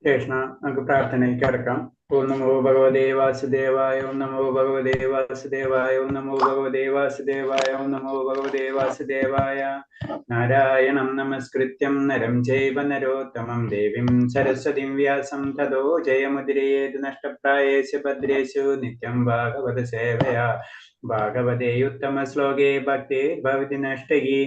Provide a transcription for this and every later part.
കൃഷ്ണ, നമുക്ക് പ്രാർത്ഥനയ്ക്ക് അടക്കാം. ഓം നമോ ഭഗവതേ വാസുദേവായ, ഓം നമോ ഭഗവതേ വാസുദേവായ, ഓം നമോ ഭഗവതേ വാസുദേവായ, ഓം നമോ ഭഗവതേ വാസുദേവായ. നാരായണം നമസ്കൃത്യം നരം ചൈവ നരോത്തമം ദേവീം സരസ്വതിം വ്യാസം തതോ ജയമുദിരയേത് നഷ്ടപ്രായേഷു ഭദ്രേഷു നിത്യം ഭാഗവത സേവയാ. ഭാഗവതേ ഉത്തമ ശ്ലോകേ ഭക്തി ഭവതി നഷ്ടകി.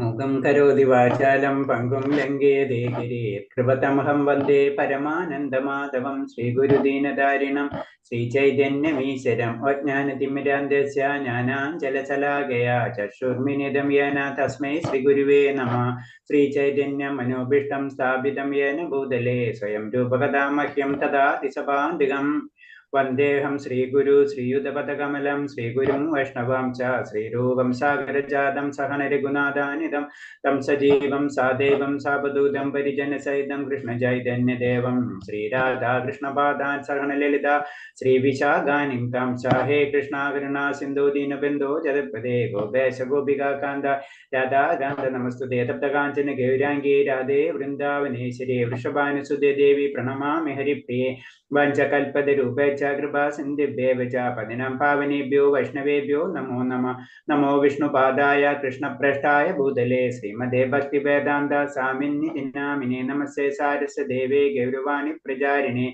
മൂകം കരോതി വാചാലം പങ്കും ലംഘയതേ ഗിരീർ കൃപതമഹം വന്ദേ പരമാനന്ദമാധവം ശ്രീഗുരുദീനധാരിണം ശ്രീചൈതന്യമീശ്വരം അജ്ഞാനതിമിരാന്തസ്യ ജ്ഞാനാഞ്ജലശലാകയാ ചക്ഷുർമിലിതം യേന തസ്മൈ ശ്രീഗുരുവേ നമഃ. ശ്രീചൈതന്യം മനോഭീഷ്ടം സ്ഥാപിതം യേന ഭൂതലേ സ്വയം രൂപകഥാ മഹ്യം ദദാതി സഭാന്തികം. വന്ദേഹം ശ്രീഗുരു ശ്രീയുതപദകമലം ശ്രീഗുരും വൈഷ്ണവാം ച ശ്രീരൂപം സാഗരജാതം സഹന രഘുനാഥാനിതം തം സജീവം സാദേവം സാവധൂതം പരിജനസഹിതം കൃഷ്ണചൈതന്യദേവം ശ്രീരാധാകൃഷ്ണപാദാൻ സഹന ലളിത ശ്രീവിശാഖാനിം തം ച. ഹേ കൃഷ്ണ കരുണാ സിന്ധു ദീനബന്ധോ ജഗത്പദേ ഗോപേശ ഗോപികാന്ത രാധാകാന്ത നമസ്തുതേ. തപ്തകാഞ്ചന ഗൗരാംഗീ രാധേ വൃന്ദാവനേശ്വരി വൃഷഭാനുസുതേ ദേവി പ്രണമാമി ഹരിപ്രിയേ. വഞ്ചകൽപതരൂപേച്ച കൃപാ സിന്ധിഭ്യേവ ച പതിനം പാവനേഭ്യോ വൈഷ്ണവേഭ്യോ നമോ നമഃ. നമോ വിഷ്ണുപാദായ കൃഷ്ണപ്രേഷ്ഠായ ഭൂതലേ ശ്രീമദേ ഭക്തിവേദാന്ത സ്വാമിന്നി നാമിനേ. നമസ്തേ സാരസ്വതദേവേ ഗൗരവാണി പ്രചാരിണേ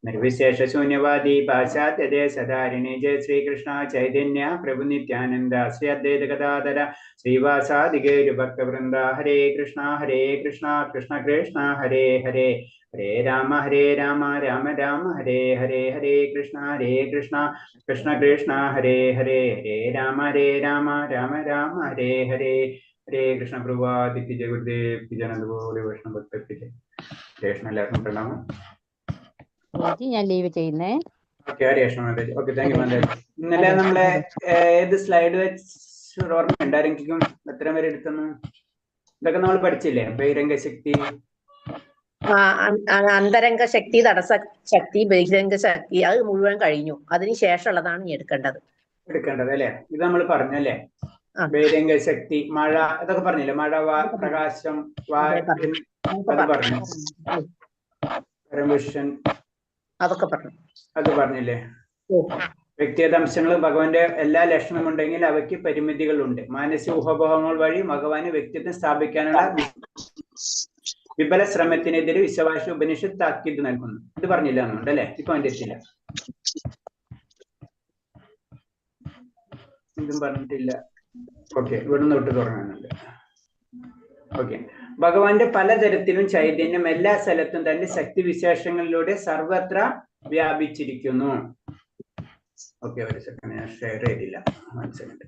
നിർവിശേഷ ശൂന്യവാദി പാശ്ചാത്യദേശധാരിണി. ജയ ശ്രീകൃഷ്ണ ചൈതന്യ പ്രഭു നിത്യാനന്ദ ശ്രീ അദ്വൈത ഗദാധര ശ്രീവാസാദി ഗൗരഭക്തവൃന്ദ. ഹരേ കൃഷ്ണ കൃഷ്ണ കൃഷ്ണ ഹരേ ഹരേ ഹരേ രാമ രാമ രാമ ഹരേ ഹരേ. ഹരേ കൃഷ്ണ കൃഷ്ണ കൃഷ്ണ ഹരേ ഹരേ ഹരേ രാമ രാമ രാമ ഹരേ ഹരേ. ഹരേ കൃഷ്ണ പ്രഭാതി ജയ ഗുരുദേവ് ജനതുപോലെ വൈഷ്ണവ ഭക്തർക്ക് കൃഷ്ണ. എല്ലാവർക്കും പ്രണാമം. ഞാൻ ലീവ് ചെയ്യുന്നേ. Okay, Hare Krishna Mataji. Okay, thank you Mataji. ഇന്നലെ നമ്മളെ ഏത് സ്ലൈഡ് വെച്ച് ഓർമ്മയുണ്ട് ആരെങ്കിലും? എത്ര പേര് എടുത്തെന്ന്? ഇതൊക്കെ നമ്മൾ പഠിച്ചില്ലേ? ബഹിരംഗശക്തി, അന്തരംഗ ശക്തി, തടസ്സ ശക്തി, ബഹിരംഗ ശക്തി, അത് മുഴുവൻ കഴിഞ്ഞു. അതിനുശേഷമുള്ളതാണ് നീ എടുക്കേണ്ടത് അല്ലേ? ഇത് നമ്മൾ പറഞ്ഞല്ലേ? ബഹിരംഗ ശക്തി, മഴ, ഇതൊക്കെ പറഞ്ഞില്ലേ? മഴ, പ്രകാശം, പറഞ്ഞു. അതൊക്കെ പറഞ്ഞു. അത് പറഞ്ഞില്ലേ? വ്യക്തിഗത അംശങ്ങൾ ഭഗവാന്റെ എല്ലാ ലക്ഷണവും ഉണ്ടെങ്കിൽ അവയ്ക്ക് പരിമിതികളുണ്ട്. മാനസിക ഊഹാപോഹങ്ങൾ വഴി ഭഗവാന് വ്യക്തിത്വം സ്ഥാപിക്കാനുള്ള വിപുല ശ്രമത്തിനെതിരെ വിശ്വാസ ഉപനിഷത്ത് താക്കീത് നൽകുന്നു. ഇത് പറഞ്ഞില്ല എന്നുണ്ട് അല്ലെ? ഇപ്പൊ അതിന്റെ എത്തില്ല, ഇതും പറഞ്ഞിട്ടില്ല. ഓക്കെ, ഇവിടുന്ന് തൊട്ട് തുടങ്ങുന്നുണ്ട്. ഓക്കെ, ഭഗവാന്റെ പലതരത്തിലും ചൈതന്യം എല്ലാ സ്ഥലത്തും തന്റെ ശക്തി വിശേഷങ്ങളിലൂടെ സർവത്ര വ്യാപിച്ചിരിക്കുന്നു. ഓക്കെ, ഒരു സെക്കൻഡ്, ഞാൻ ഷെയർ ചെയ്തില്ല. മനസ്സിലുണ്ട്.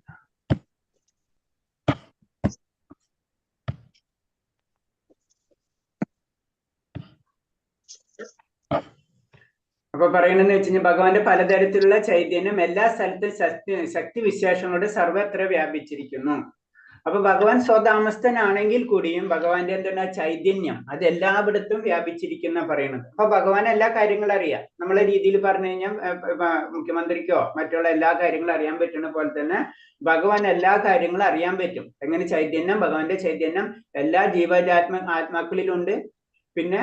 അപ്പൊ പറയണെന്ന് വെച്ച് കഴിഞ്ഞാൽ ഭഗവാന്റെ പലതരത്തിലുള്ള ചൈതന്യം എല്ലാ സ്ഥലത്തും ശക്തി വിശേഷങ്ങളുടെ സർവത്ര വ്യാപിച്ചിരിക്കുന്നു. അപ്പൊ ഭഗവാൻ സ്വതാമസ്ഥനാണെങ്കിൽ കൂടിയും ഭഗവാന്റെ എന്താണ് ചൈതന്യം അത് എല്ലായിടത്തും വ്യാപിച്ചിരിക്കുന്ന പറയണത്. അപ്പൊ ഭഗവാൻ എല്ലാ കാര്യങ്ങളും അറിയാം. നമ്മളെ രീതിയിൽ പറഞ്ഞു കഴിഞ്ഞാൽ മുഖ്യമന്ത്രിക്കോ മറ്റുള്ള എല്ലാ കാര്യങ്ങളും അറിയാൻ പറ്റുന്ന പോലെ തന്നെ ഭഗവാൻ എല്ലാ കാര്യങ്ങളും അറിയാൻ പറ്റും. എങ്ങനെ? ചൈതന്യം, ഭഗവാന്റെ ചൈതന്യം എല്ലാ ആത്മാക്കളിലുണ്ട്. പിന്നെ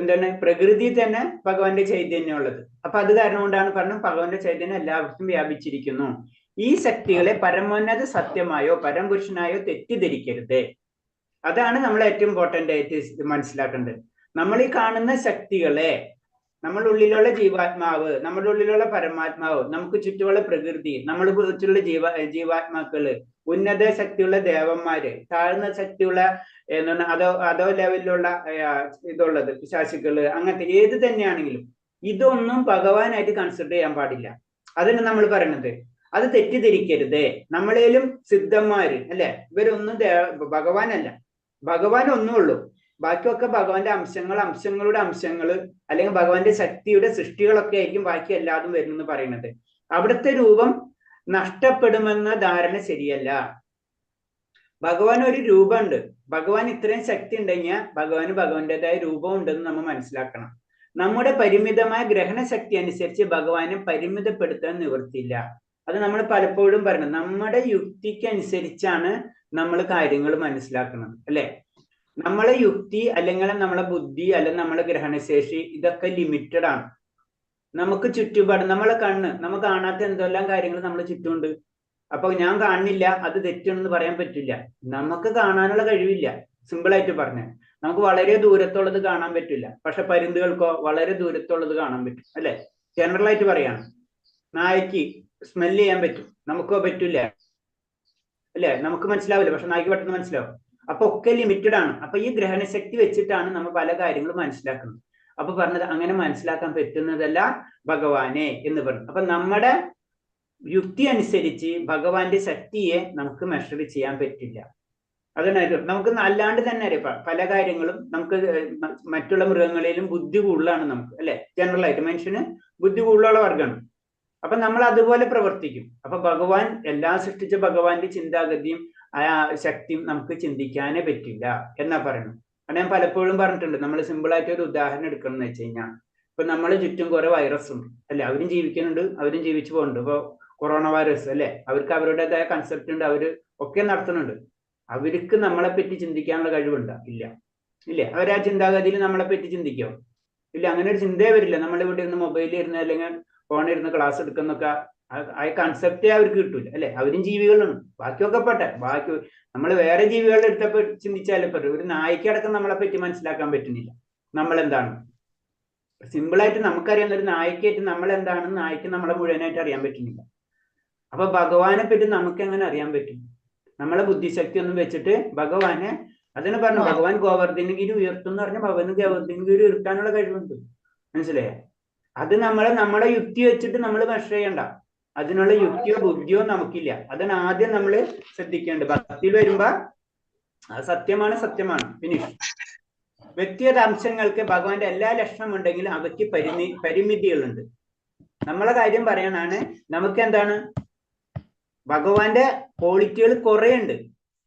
എന്താണ്? പ്രകൃതി തന്നെ ഭഗവാന്റെ ചൈതന്യം ഉള്ളത്. അപ്പൊ അത് കാരണം കൊണ്ടാണ് പറഞ്ഞത് ഭഗവാന്റെ ചൈതന്യം എല്ലാവർക്കും വ്യാപിച്ചിരിക്കുന്നു. ഈ ശക്തികളെ പരമോന്നത സത്യമായോ പരംപുരുഷനായോ തെറ്റിദ്ധരിക്കരുത്. അതാണ് നമ്മൾ ഏറ്റവും ഇമ്പോർട്ടന്റ് ആയിട്ട് മനസ്സിലാക്കേണ്ടത്. നമ്മൾ ഈ കാണുന്ന ശക്തികളെ, നമ്മുടെ ഉള്ളിലുള്ള ജീവാത്മാവ്, നമ്മുടെ ഉള്ളിലുള്ള പരമാത്മാവ്, നമുക്ക് ചുറ്റുമുള്ള പ്രകൃതി, നമ്മുടെ ചുറ്റുള്ള ജീവാത്മാക്കള്, ഉന്നത ശക്തിയുള്ള ദേവന്മാര്, താഴ്ന്ന ശക്തിയുള്ള എന്താണ് അതോ ലെവലിലുള്ള ഇതുള്ളത് പിശാചുക്കള്, അങ്ങനത്തെ ഏത് തന്നെയാണെങ്കിലും ഇതൊന്നും ഭഗവാനായിട്ട് കൺസിഡർ ചെയ്യാൻ പാടില്ല. അതിന് നമ്മൾ പറയണത് അത് തെറ്റിദ്ധരിക്കരുത്. നമ്മളേലും സിദ്ധന്മാര് അല്ലെ, ഇവരൊന്നും ഭഗവാനല്ല. ഭഗവാൻ ഒന്നുള്ളൂ, ബാക്കിയൊക്കെ ഭഗവാന്റെ അംശങ്ങളുടെ അംശങ്ങള് അല്ലെങ്കിൽ ഭഗവാന്റെ ശക്തിയുടെ സൃഷ്ടികളൊക്കെ ആയിരിക്കും ബാക്കി എല്ലാതും വരുന്നെന്ന് പറയുന്നത്. അവിടുത്തെ രൂപം നഷ്ടപ്പെടുമെന്ന ധാരണ ശരിയല്ല. ഭഗവാൻ ഒരു രൂപമുണ്ട്. ഭഗവാൻ ഇത്രയും ശക്തി ഉണ്ടെങ്കിൽ ഭഗവാന്റേതായ രൂപം ഉണ്ടെന്ന് നമ്മൾ മനസ്സിലാക്കണം. നമ്മുടെ പരിമിതമായ ഗ്രഹണ ശക്തി അനുസരിച്ച് ഭഗവാനെ പരിമിതപ്പെടുത്താൻ നിവൃത്തിയില്ല. അത് നമ്മൾ പലപ്പോഴും പറയുന്നത്. നമ്മുടെ യുക്തിക്ക് അനുസരിച്ചാണ് നമ്മൾ കാര്യങ്ങൾ മനസ്സിലാക്കുന്നത് അല്ലെ? നമ്മളെ യുക്തി അല്ലെങ്കിൽ നമ്മളെ ബുദ്ധി അല്ലെങ്കിൽ നമ്മളെ ഗ്രഹണശേഷി ഇതൊക്കെ ലിമിറ്റഡ് ആണ്. നമുക്ക് ചുറ്റുപാട് നമ്മളെ കണ്ണ് നമുക്ക് കാണാത്ത എന്തെല്ലാം കാര്യങ്ങൾ നമ്മളെ ചുറ്റുമുണ്ട്. അപ്പൊ ഞാൻ കാണുന്നില്ല അത് തെറ്റെന്ന് പറയാൻ പറ്റില്ല. നമുക്ക് കാണാനുള്ള കഴിവില്ല. സിമ്പിൾ ആയിട്ട് പറഞ്ഞ നമുക്ക് വളരെ ദൂരത്തുള്ളത് കാണാൻ പറ്റില്ല. പക്ഷെ പരുന്തുകൾക്കോ വളരെ ദൂരത്തുള്ളത് കാണാൻ പറ്റും അല്ലെ? ജനറൽ ആയിട്ട് പറയാണ്. നായ്ക്ക് സ്മെല് ചെയ്യാൻ പറ്റും, നമുക്കോ പറ്റില്ല അല്ലെ? നമുക്ക് മനസ്സിലാവില്ല, പക്ഷെ നായ്ക്ക് പെട്ടെന്ന് മനസ്സിലാവും. അപ്പൊ ഒക്കെ ലിമിറ്റഡ് ആണ്. അപ്പൊ ഈ ഗ്രഹണശക്തി വെച്ചിട്ടാണ് നമ്മൾ പല കാര്യങ്ങളും മനസ്സിലാക്കുന്നത്. അപ്പൊ പറഞ്ഞത് അങ്ങനെ മനസ്സിലാക്കാൻ പറ്റുന്നതല്ല ഭഗവാനെ എന്ന് പറഞ്ഞു. അപ്പൊ നമ്മുടെ യുക്തി അനുസരിച്ച് ഭഗവാന്റെ ശക്തിയെ നമുക്ക് മെഷർ ചെയ്യാൻ പറ്റില്ല. അതിനായിട്ട് നമുക്ക് അല്ലാണ്ട് തന്നെ അറിയാം പല കാര്യങ്ങളും. നമുക്ക് മറ്റുള്ള മൃഗങ്ങളിലും ബുദ്ധി കൂടുതലാണ് നമുക്ക് അല്ലെ? ജനറൽ ആയിട്ട് മനുഷ്യന് ബുദ്ധി കൂടുതലുള്ള വർഗ്ഗമാണ്. അപ്പൊ നമ്മൾ അതുപോലെ പ്രവർത്തിക്കും. അപ്പൊ ഭഗവാൻ എല്ലാം സൃഷ്ടിച്ച ഭഗവാന്റെ ചിന്താഗതിയും ആ ശക്തിയും നമുക്ക് ചിന്തിക്കാനേ പറ്റില്ല എന്നാ പറയുന്നത്. അത് ഞാൻ പലപ്പോഴും പറഞ്ഞിട്ടുണ്ട്. നമ്മൾ സിമ്പിൾ ആയിട്ട് ഒരു ഉദാഹരണം എടുക്കണം എന്ന് വെച്ച് കഴിഞ്ഞാൽ, ഇപ്പൊ നമ്മളെ ചുറ്റും കുറെ വൈറസ് ഉണ്ട് അല്ലെ? അവരും ജീവിക്കുന്നുണ്ട്, അവരും ജീവിച്ചു പോകുന്നുണ്ട്. ഇപ്പൊ കൊറോണ വൈറസ് അല്ലെ, അവർക്ക് അവരുടേതായ കൺസെപ്റ്റ് ഉണ്ട്, അവര് ഒക്കെ നടത്തുന്നുണ്ട്. അവർക്ക് നമ്മളെ പറ്റി ചിന്തിക്കാനുള്ള കഴിവുണ്ടോ? ഇല്ല. ഇല്ലേ? അവർ ആ ചിന്താഗതിയിൽ നമ്മളെ പറ്റി ചിന്തിക്കോ? ഇല്ല. അങ്ങനെ ഒരു ചിന്തയെ വരില്ല. നമ്മളിവിടെ ഇരുന്ന് മൊബൈലിൽ ഇരുന്ന് അല്ലെങ്കിൽ ഫോണിൽ ഇരുന്ന് ക്ലാസ് എടുക്കുന്നൊക്കെ ആ കൺസെപ്റ്റേ അവർക്ക് കിട്ടൂല അല്ലെ? അവരും ജീവികളാണ്. ബാക്കിയൊക്കെ പെട്ടെ ബാക്കി നമ്മൾ വേറെ ജീവികളുടെ അടുത്തപ്പോ ചിന്തിച്ചാലും പറ്റും. ഒരു നായ്ക്കടക്കം നമ്മളെ പറ്റി മനസ്സിലാക്കാൻ പറ്റുന്നില്ല നമ്മൾ എന്താണ്. സിമ്പിളായിട്ട് നമുക്കറിയാവുന്ന ഒരു നായ്ക്കായിട്ട് നമ്മൾ എന്താണെന്ന് നായ്ക്ക് നമ്മളെ മുഴുവനായിട്ട് അറിയാൻ പറ്റുന്നില്ല. അപ്പൊ ഭഗവാനെ പറ്റി നമുക്ക് എങ്ങനെ അറിയാൻ പറ്റും? നമ്മളെ ബുദ്ധിശക്തി ഒന്നും വെച്ചിട്ട് ഭഗവാനെ, അതിന് പറഞ്ഞു ഭഗവാൻ ഗോവർദ്ധനഗിരി ഉയർത്തും എന്ന് പറഞ്ഞ ഭഗവാൻ ഗോവർദ്ധനഗിരി ഉയർത്താനുള്ള കഴിവുണ്ട്. മനസ്സിലായേ? അത് നമ്മുടെ യുക്തി വെച്ചിട്ട് നമ്മൾ മെഷർ ചെയ്യണ്ട. അതിനുള്ള യുക്തിയോ ബുദ്ധിയോ നമുക്കില്ല. അതാണ് ആദ്യം നമ്മൾ ശ്രദ്ധിക്കേണ്ടത്. ഭക്തിയിൽ വരുമ്പോ അത് സത്യമാണ് ഫിനിഷ്. വ്യക്തിഗത അംശങ്ങൾക്ക് ഭഗവാന്റെ എല്ലാ ലക്ഷണം ഉണ്ടെങ്കിലും അവയ്ക്ക് പരിമിതികളുണ്ട്. നമ്മളെ കാര്യം പറയാനാണ്. നമുക്ക് എന്താണ് ഭഗവാന്റെ ക്വാളിറ്റികൾ കുറെ ഉണ്ട്.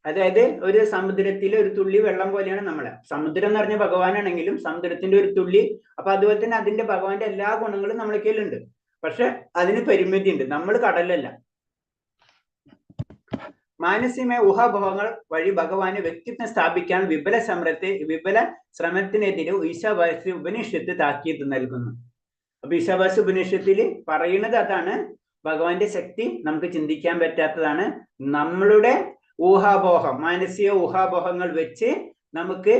അതായത് ഒരു സമുദ്രത്തിലെ ഒരു തുള്ളി വെള്ളം പോലെയാണ് നമ്മളെ. സമുദ്രം എന്ന് പറഞ്ഞ ഭഗവാനാണെങ്കിലും സമുദ്രത്തിന്റെ ഒരു തുള്ളി. അപ്പൊ അതുപോലെ തന്നെ അതിന്റെ ഭഗവാന്റെ എല്ലാ ഗുണങ്ങളും നമ്മളെ കയ്യിലുണ്ട്. പക്ഷെ അതിന് പരിമിതി ഉണ്ട്. നമ്മൾ കടലല്ല. മാനസികമായ ഊഹാഭോഹങ്ങൾ വഴി ഭഗവാന് വ്യക്തിത്വം സ്ഥാപിക്കാൻ വിപുല ശ്രമത്തിനെതിരെ ഈശാവാസ്യ ഉപനിഷത്ത് താക്കീത് നൽകുന്നു. അപ്പൊ ഈശാവാസ്യ ഉപനിഷത്തിൽ പറയുന്നത് അതാണ്. ഭഗവാന്റെ ശക്തി നമുക്ക് ചിന്തിക്കാൻ പറ്റാത്തതാണ്. നമ്മളുടെ ഊഹാപോഹം, മാനസിക ഊഹാപോഹങ്ങൾ വെച്ച് നമുക്ക്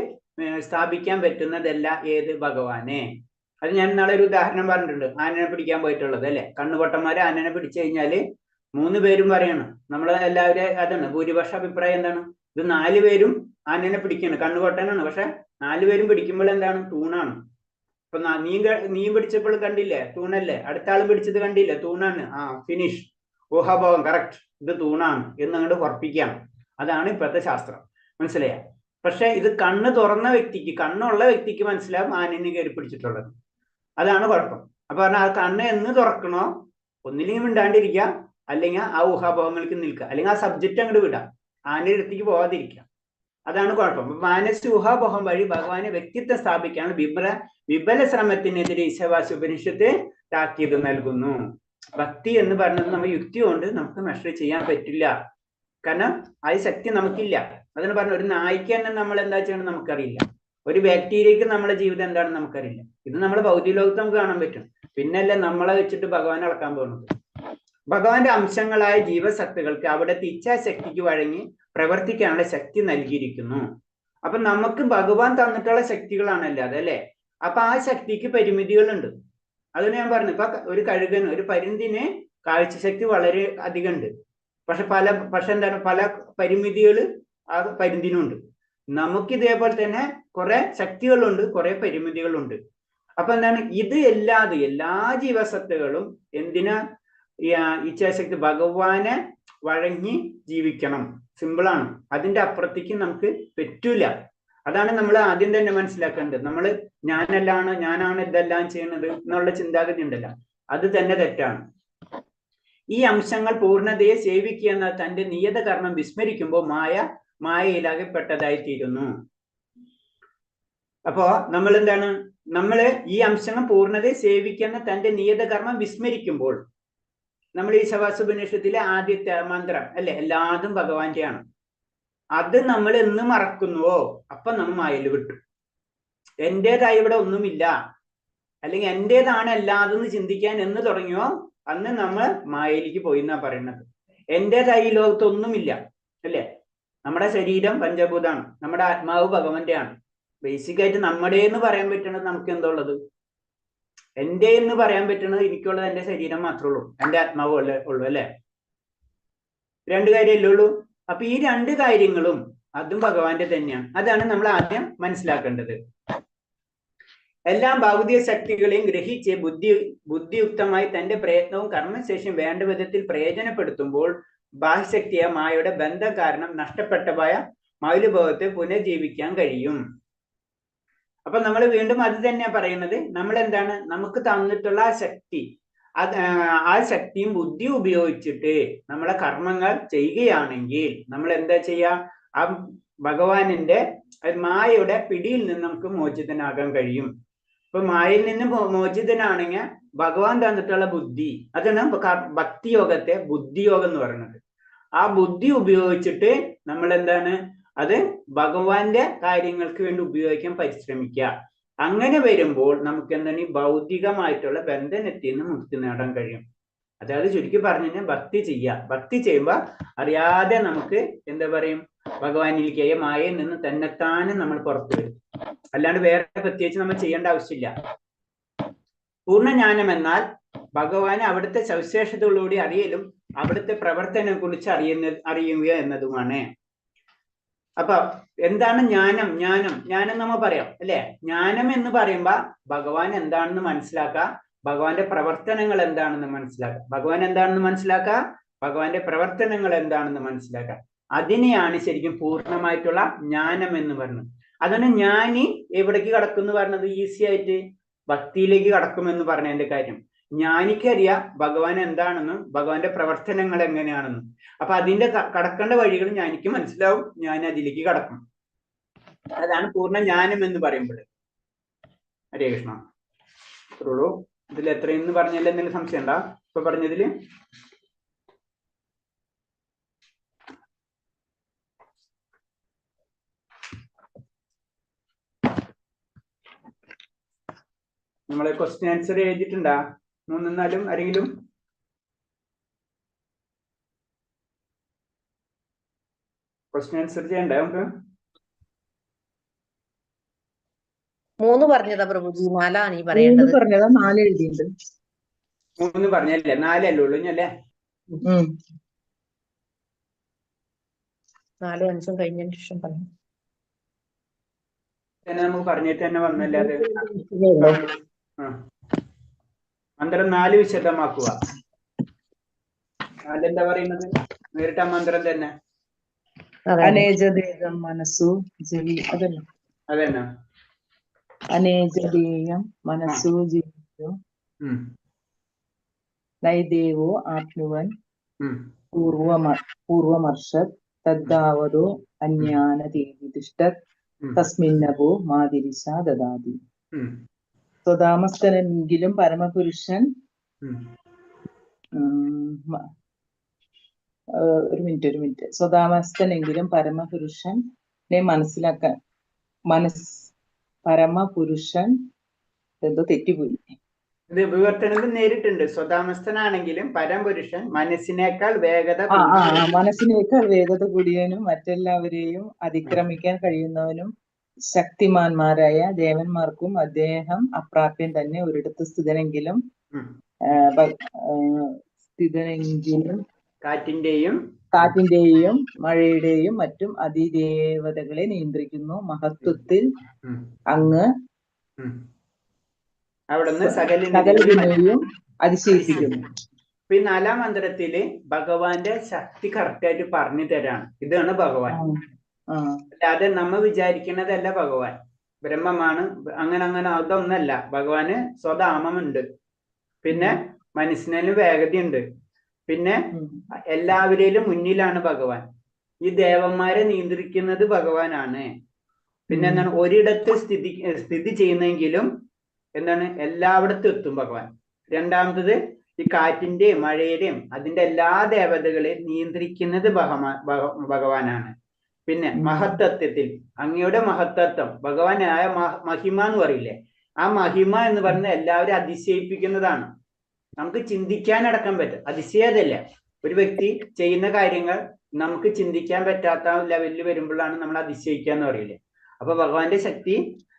സ്ഥാപിക്കാൻ പറ്റുന്നതല്ല ഏത് ഭഗവാനെ. അത് ഞാൻ നാളെ ഒരു ഉദാഹരണം പറഞ്ഞിട്ടുണ്ട്. ആനനെ പിടിക്കാൻ പോയിട്ടുള്ളത് അല്ലെ? കണ്ണുപൊട്ടന്മാരെ ആനനെ പിടിച്ചു കഴിഞ്ഞാല് 3 പേരും പറയണം. നമ്മളെ എല്ലാവരും അതാണ് ഭൂരിപക്ഷ അഭിപ്രായം എന്താണ്? ഇത് 4 പേരും ആനനെ പിടിക്കാണ്, കണ്ണുപൊട്ടനാണ്. പക്ഷെ 4 പേരും പിടിക്കുമ്പോൾ എന്താണ്? തൂണാണ്. ഇപ്പൊ നീ പിടിച്ചപ്പോൾ കണ്ടില്ലേ? തൂണല്ലേ. അടുത്ത ആളും പിടിച്ചത് കണ്ടില്ലേ? തൂണാണ്. ഫിനിഷ്. ഊഹാഭാവം കറക്റ്റ്, ഇത് തൂണാണ് എന്ന് അങ്ങോട്ട് ഉറപ്പിക്കാം. അതാണ് ഇപ്പോഴത്തെ ശാസ്ത്രം. മനസ്സിലായ? പക്ഷെ ഇത് കണ്ണ് തുറന്ന വ്യക്തിക്ക്, കണ്ണുള്ള വ്യക്തിക്ക് മനസ്സിലാവും ആനനെ കയറി പിടിച്ചിട്ടുള്ളത്. അതാണ് കുഴപ്പം. അപ്പൊ പറഞ്ഞാൽ ആ കണ്ണ് എന്ന് തുറക്കണോ? ഒന്നില്ലെങ്കിൽ മിണ്ടാണ്ടിരിക്കുക, അല്ലെങ്കിൽ ആ ഊഹാഭാവങ്ങൾക്ക് നിൽക്കുക, അല്ലെങ്കിൽ ആ സബ്ജക്റ്റ് അങ്ങോട്ട് വിടാം, ആനയുടെ അടുത്തേക്ക് പോകാതിരിക്കുക. അതാണ് കുഴപ്പം. മാനസിക ഊഹാപോഹം വഴി ഭഗവാനെ വ്യക്തിത്വം സ്ഥാപിക്കാൻ വിപുല ശ്രമത്തിനെതിരെ ഈശാവാസ്യ ഉപനിഷത്ത് താക്കീത് നൽകുന്നു. ഭക്തി എന്ന് പറയുന്നത് നമ്മൾ യുക്തി കൊണ്ട് നമുക്ക് മെഷർ ചെയ്യാൻ പറ്റില്ല. കാരണം ആ ശക്തി നമുക്കില്ല. അതിന് പറഞ്ഞ ഒരു നായ്ക്ക് തന്നെ നമ്മൾ എന്താ ചെയ്യണം നമുക്കറിയില്ല. ഒരു ബാക്ടീരിയക്ക് നമ്മുടെ ജീവിതം എന്താണെന്ന് നമുക്കറിയില്ല. ഇത് നമ്മുടെ ഭൗതിക ലോകത്ത് നമുക്ക് കാണാൻ പറ്റും. പിന്നല്ലേ നമ്മളെ വെച്ചിട്ട് ഭഗവാൻ അളക്കാൻ പോകുന്നത്. ഭഗവാന്റെ അംശങ്ങളായ ജീവശക്തികൾക്ക് അവിടുത്തെ ഇച്ഛാശക്തിക്ക് വഴങ്ങി പ്രവർത്തിക്കാനുള്ള ശക്തി നൽകിയിരിക്കുന്നു. അപ്പൊ നമുക്ക് ഭഗവാൻ തന്നിട്ടുള്ള ശക്തികളാണല്ലോ അതല്ലേ? അപ്പൊ ആ ശക്തിക്ക് പരിമിതികളുണ്ട്. അതിന് ഞാൻ പറഞ്ഞു. ഇപ്പൊ ഒരു കഴുകന്, ഒരു പരുന്തിന് കാഴ്ചശക്തി വളരെ അധികം ഉണ്ട്. പക്ഷെ എന്താണ് പല പരിമിതികൾ ആ പരുന്തിനുണ്ട്. നമുക്ക് ഇതേപോലെ തന്നെ കുറെ ശക്തികളുണ്ട്, കുറെ പരിമിതികളുണ്ട്. അപ്പൊ എന്താണ് ഇത് എല്ലാ ജീവസത്തുകളും എന്തിനാ ഇച്ഛാശക്തി ഭഗവാനെ വഴങ്ങി ജീവിക്കണം. സിമ്പിളാണ്. അതിന്റെ അപ്പുറത്തേക്ക് നമുക്ക് പറ്റൂല. അതാണ് നമ്മൾ ആദ്യം തന്നെ മനസ്സിലാക്കേണ്ടത്. നമ്മൾ ഞാനാണ് ഇതെല്ലാം ചെയ്യുന്നത് എന്നുള്ള ചിന്താഗതി ഉണ്ടല്ലോ, അത് തന്നെ തെറ്റാണ്. ഈ അംശങ്ങൾ പൂർണ്ണതയെ സേവിക്കുക എന്ന തന്റെ നിയത കർമ്മം വിസ്മരിക്കുമ്പോൾ മായയിലകപ്പെട്ടതായി തീരുന്നു. അപ്പോ നമ്മൾ എന്താണ്? ഈ അംശങ്ങൾ പൂർണ്ണതയെ സേവിക്കുന്ന തന്റെ നിയത കർമ്മം വിസ്മരിക്കുമ്പോൾ, നമ്മൾ ഈ ഈശാവാസ്യ ഉപനിഷത്തിലെ ആദ്യത്തെ മന്ത്രം അല്ലെ, എല്ലാതും ഭഗവാന്റെയാണ്. അത് നമ്മൾ എന്ന് മറക്കുന്നുവോ അപ്പൊ നമ്മൾ മായയിൽ വിട്ടു. എന്റേതായി ഇവിടെ ഒന്നുമില്ല, അല്ലെങ്കിൽ എന്റേതാണ് എല്ലാതെന്ന് ചിന്തിക്കാൻ എന്ന് തുടങ്ങിയോ അന്ന് നമ്മൾ മായയിലേക്ക് പോയി എന്നാ പറയുന്നത്. എന്റേതായി ഈ ലോകത്ത് ഒന്നുമില്ല, അല്ലേ? നമ്മുടെ ശരീരം പഞ്ചഭൂതാണ്, നമ്മുടെ ആത്മാവ് ഭഗവന്റെ ആണ്. ബേസിക് ആയിട്ട് നമ്മുടെ എന്ന് പറയാൻ പറ്റുന്നത് നമുക്ക് എന്താ ഉള്ളത്? എന്റെ എന്ന് പറയാൻ പറ്റുന്നത് എനിക്കുള്ളത് എന്റെ ശരീരം മാത്രമേ ഉള്ളൂ, എന്റെ ആത്മാവ് ഉള്ളൂ, അല്ലെ? രണ്ട് കാര്യമല്ലേ ഉള്ളൂ. അപ്പൊ ഈ രണ്ട് കാര്യങ്ങളും അതും ഭഗവാന്റെ തന്നെയാണ്. അതാണ് നമ്മൾ ആദ്യം മനസ്സിലാക്കേണ്ടത്. എല്ലാ ഭൗതിക ശക്തികളെയും ഗ്രഹിച്ച് ബുദ്ധിയുക്തമായി തന്റെ പ്രയത്നവും കർമ്മശേഷിയും വേണ്ട വിധത്തിൽ പ്രയോജനപ്പെടുത്തുമ്പോൾ ബാഹ്യശക്തിയ മായയുടെ ബന്ധം കാരണം നഷ്ടപ്പെട്ടതായ മൗലികബോധത്തെ പുനർജീവിക്കാൻ കഴിയും. അപ്പൊ നമ്മൾ വീണ്ടും അത് തന്നെയാ പറയുന്നത്. നമ്മൾ എന്താണ് നമുക്ക് തന്നിട്ടുള്ള ആ ശക്തി, ആ ശക്തിയും ബുദ്ധിയും ഉപയോഗിച്ചിട്ട് നമ്മളെ കർമ്മങ്ങൾ ചെയ്യുകയാണെങ്കിൽ നമ്മൾ എന്താ ചെയ്യാ? ആ ഭഗവാനിന്റെ മായയുടെ പിടിയിൽ നിന്ന് നമുക്ക് മോചിതനാകാൻ കഴിയും. ഇപ്പൊ മായയിൽ നിന്ന് മോചിതനാണെങ്കിൽ ഭഗവാൻ തന്നിട്ടുള്ള ബുദ്ധി, അതാണ് ഭക്തിയോഗത്തെ ബുദ്ധിയോഗം എന്ന് പറയുന്നത്. ആ ബുദ്ധി ഉപയോഗിച്ചിട്ട് നമ്മൾ എന്താണ് അത് ഭഗവാന്റെ കാര്യങ്ങൾക്ക് വേണ്ടി ഉപയോഗിക്കാൻ പരിശ്രമിക്കുക. അങ്ങനെ വരുമ്പോൾ നമുക്ക് എന്താണ് ഈ ഭൗതികമായിട്ടുള്ള ബന്ധനത്തിൽ നിന്ന് മുക്തി നേടാൻ കഴിയും. അതായത് ചുരുക്കി പറഞ്ഞു കഴിഞ്ഞാൽ ഭക്തി ചെയ്യുക. ഭക്തി ചെയ്യുമ്പോൾ അറിയാതെ നമുക്ക് എന്താ പറയും, ഭഗവാനിലേക്ക് മായയിൽ നിന്ന് തന്നെത്താനെ നമ്മൾ പുറത്തു വരും. അല്ലാണ്ട് വേറെ പ്രത്യേകിച്ച് നമ്മൾ ചെയ്യേണ്ട ആവശ്യമില്ല. പൂർണ്ണജ്ഞാനം എന്നാൽ ഭഗവാനെ അവിടുത്തെ സവിശേഷതകളോടെ അറിയലും അവിടുത്തെ പ്രവർത്തനത്തെ കുറിച്ച് അറിയുക എന്നതുമാണ്. അപ്പൊ എന്താണ് ജ്ഞാനം? ജ്ഞാനം നമ്മ പറയാം, അല്ലെ? ജ്ഞാനം എന്ന് പറയുമ്പോ ഭഗവാൻ എന്താണെന്ന് മനസ്സിലാക്കുക, ഭഗവാന്റെ പ്രവർത്തനങ്ങൾ എന്താണെന്ന് മനസ്സിലാക്കുക. ഭഗവാൻ എന്താണെന്ന് മനസ്സിലാക്കുക, ഭഗവാന്റെ പ്രവർത്തനങ്ങൾ എന്താണെന്ന് മനസ്സിലാക്കുക. അതിനെയാണ് ശരിക്കും പൂർണ്ണമായിട്ടുള്ള ജ്ഞാനം എന്ന് പറയുന്നത്. അതാണ് ജ്ഞാനി എവിടേക്ക് കടക്കുമെന്ന് പറഞ്ഞത്. ഈസി ആയിട്ട് ഭക്തിയിലേക്ക് കടക്കുമെന്ന് പറഞ്ഞതിന്റെ കാര്യം. ജ്ഞാനിക്കറിയാം ഭഗവാൻ എന്താണെന്നും ഭഗവാന്റെ പ്രവർത്തനങ്ങൾ എങ്ങനെയാണെന്നും. അപ്പൊ അതിന്റെ കടക്കേണ്ട വഴികൾ ജ്ഞാനിക്ക് മനസ്സിലാവും, ഞാൻ അതിലേക്ക് കടക്കും. അതാണ് പൂർണ്ണ ജ്ഞാനം എന്ന് പറയുമ്പോൾ. ഹരേ കൃഷ്ണ. ഉള്ളൂ. ഇതിൽ എത്രയെന്ന് പറഞ്ഞാൽ എന്തെങ്കിലും സംശയം ഉണ്ടോ ഇപ്പൊ പറഞ്ഞതില്? നമ്മളെ ക്വസ്റ്റ്യൻ ആൻസർ എഴുതിയിട്ടുണ്ടാ? മൂന്നെന്നാലും ആരെങ്കിലും ക്വസ്റ്റ്യൻ ആൻസർ ചെയ്യണ്ടേ നമുക്ക്? 3 പറഞ്ഞതാ പ്രഭുജി, 4 ഈ പറയേണ്ടത്. 4 എഴുതിയിട്ടുണ്ട്. 3 പറഞ്ഞല്ലേ? 4 അല്ലേ ഉള്ളൂ അല്ലേ? 4 5 കഴിഞ്ഞതിന് ശേഷം പറഞ്ഞു. നമുക്ക് പറഞ്ഞിട്ട് തന്നെ വന്നല്ലേ അത്. മന്ത്രം 4 വിശദമാക്കുക. 4 എന്താ പറയുന്നത്? നേരിട്ട് ആ മന്ത്രം തന്നെ. അനേജദേഹം മനസ്സു അതന്നെ. അതന്നെ. അനേജദേഹം മനസ്സു ജീവിതം നൈദേവോ ആത്മവൻ പൂർവമർഷത് തദ്ദാവതോ അജ്ഞാനതിഷ്ഠത് തസ്മിന്നവോ മാതിരിശ ദദാതി. സ്വതാമസ്ഥനെങ്കിലും പരമപുരുഷൻ ഒരു മിനിറ്റ്. സ്വതാമസ്ഥനെങ്കിലും പരമപുരുഷനെ മനസ്സിലാക്കാൻ പരമപുരുഷൻ എന്തോ തെറ്റിപ്പോയി. ഇത് വിവർത്തനത്തിൽ നേരിട്ടുണ്ട്. സ്വതാമസ്ഥനാണെങ്കിലും പരമപുരുഷൻ മനസ്സിനേക്കാൾ വേഗത കൂടിയവനും മറ്റെല്ലാവരെയും അതിക്രമിക്കാൻ കഴിയുന്നവനും ശക്തിമാന്മാരായ ദേവന്മാർക്കും അദ്ദേഹം അപ്രാപ്യൻ തന്നെ. ഒരിടത്ത് സ്ഥിതനെങ്കിലും കാറ്റിന്റെയും മഴയുടെയും മറ്റും അതിദേവതകളെ നിയന്ത്രിക്കുന്നു. മഹത്വത്തിൽ അങ്ങ് അവിടുന്ന് സകലതിനെയും അതിശയിപ്പിക്കുന്നു. ഈ 4-ാം മന്ത്രത്തില് ഭഗവാന്റെ ശക്തി കറക്റ്റായിട്ട് പറഞ്ഞു തരാണ്. ഇതാണ് ഭഗവാൻ. അല്ലാതെ നമ്മ വിചാരിക്കുന്നതല്ല ഭഗവാൻ ബ്രഹ്മമാണ്, അങ്ങനെ അതൊന്നല്ല. ഭഗവാന് സ്വധാമമുണ്ട്, പിന്നെ മനസ്സിനും വേഗതയുണ്ട്, പിന്നെ എല്ലാവരിലും മുന്നിലാണ് ഭഗവാൻ. ഈ ദേവന്മാരെ നിയന്ത്രിക്കുന്നത് ഭഗവാനാണ്. പിന്നെ എന്താണ്, ഒരിടത്ത് സ്ഥിതി ചെയ്യുന്നെങ്കിലും എന്താണ് എല്ലായിടത്തും എത്തും ഭഗവാൻ. രണ്ടാമത്തത് ഈ കാറ്റിന്റെയും മഴയുടെയും അതിന്റെ എല്ലാ ദേവതകളെയും നിയന്ത്രിക്കുന്നത് ഭഗവാനാണ്. പിന്നെ മഹത്തത്വത്തിൽ അങ്ങയുടെ മഹത്തത്വം ഭഗവാനായ മഹിമ എന്ന് പറയില്ലേ, ആ മഹിമ എന്ന് പറയുന്നത് എല്ലാവരും അതിശയിപ്പിക്കുന്നതാണ്. നമുക്ക് ചിന്തിക്കാനടക്കാൻ പറ്റും. അതിശയതല്ല, ഒരു വ്യക്തി ചെയ്യുന്ന കാര്യങ്ങൾ നമുക്ക് ചിന്തിക്കാൻ പറ്റാത്ത ലെവലിൽ വരുമ്പോഴാണ് നമ്മൾ അതിശയിക്കുക എന്ന് പറയില്ലേ. അപ്പൊ ഭഗവാന്റെ ശക്തി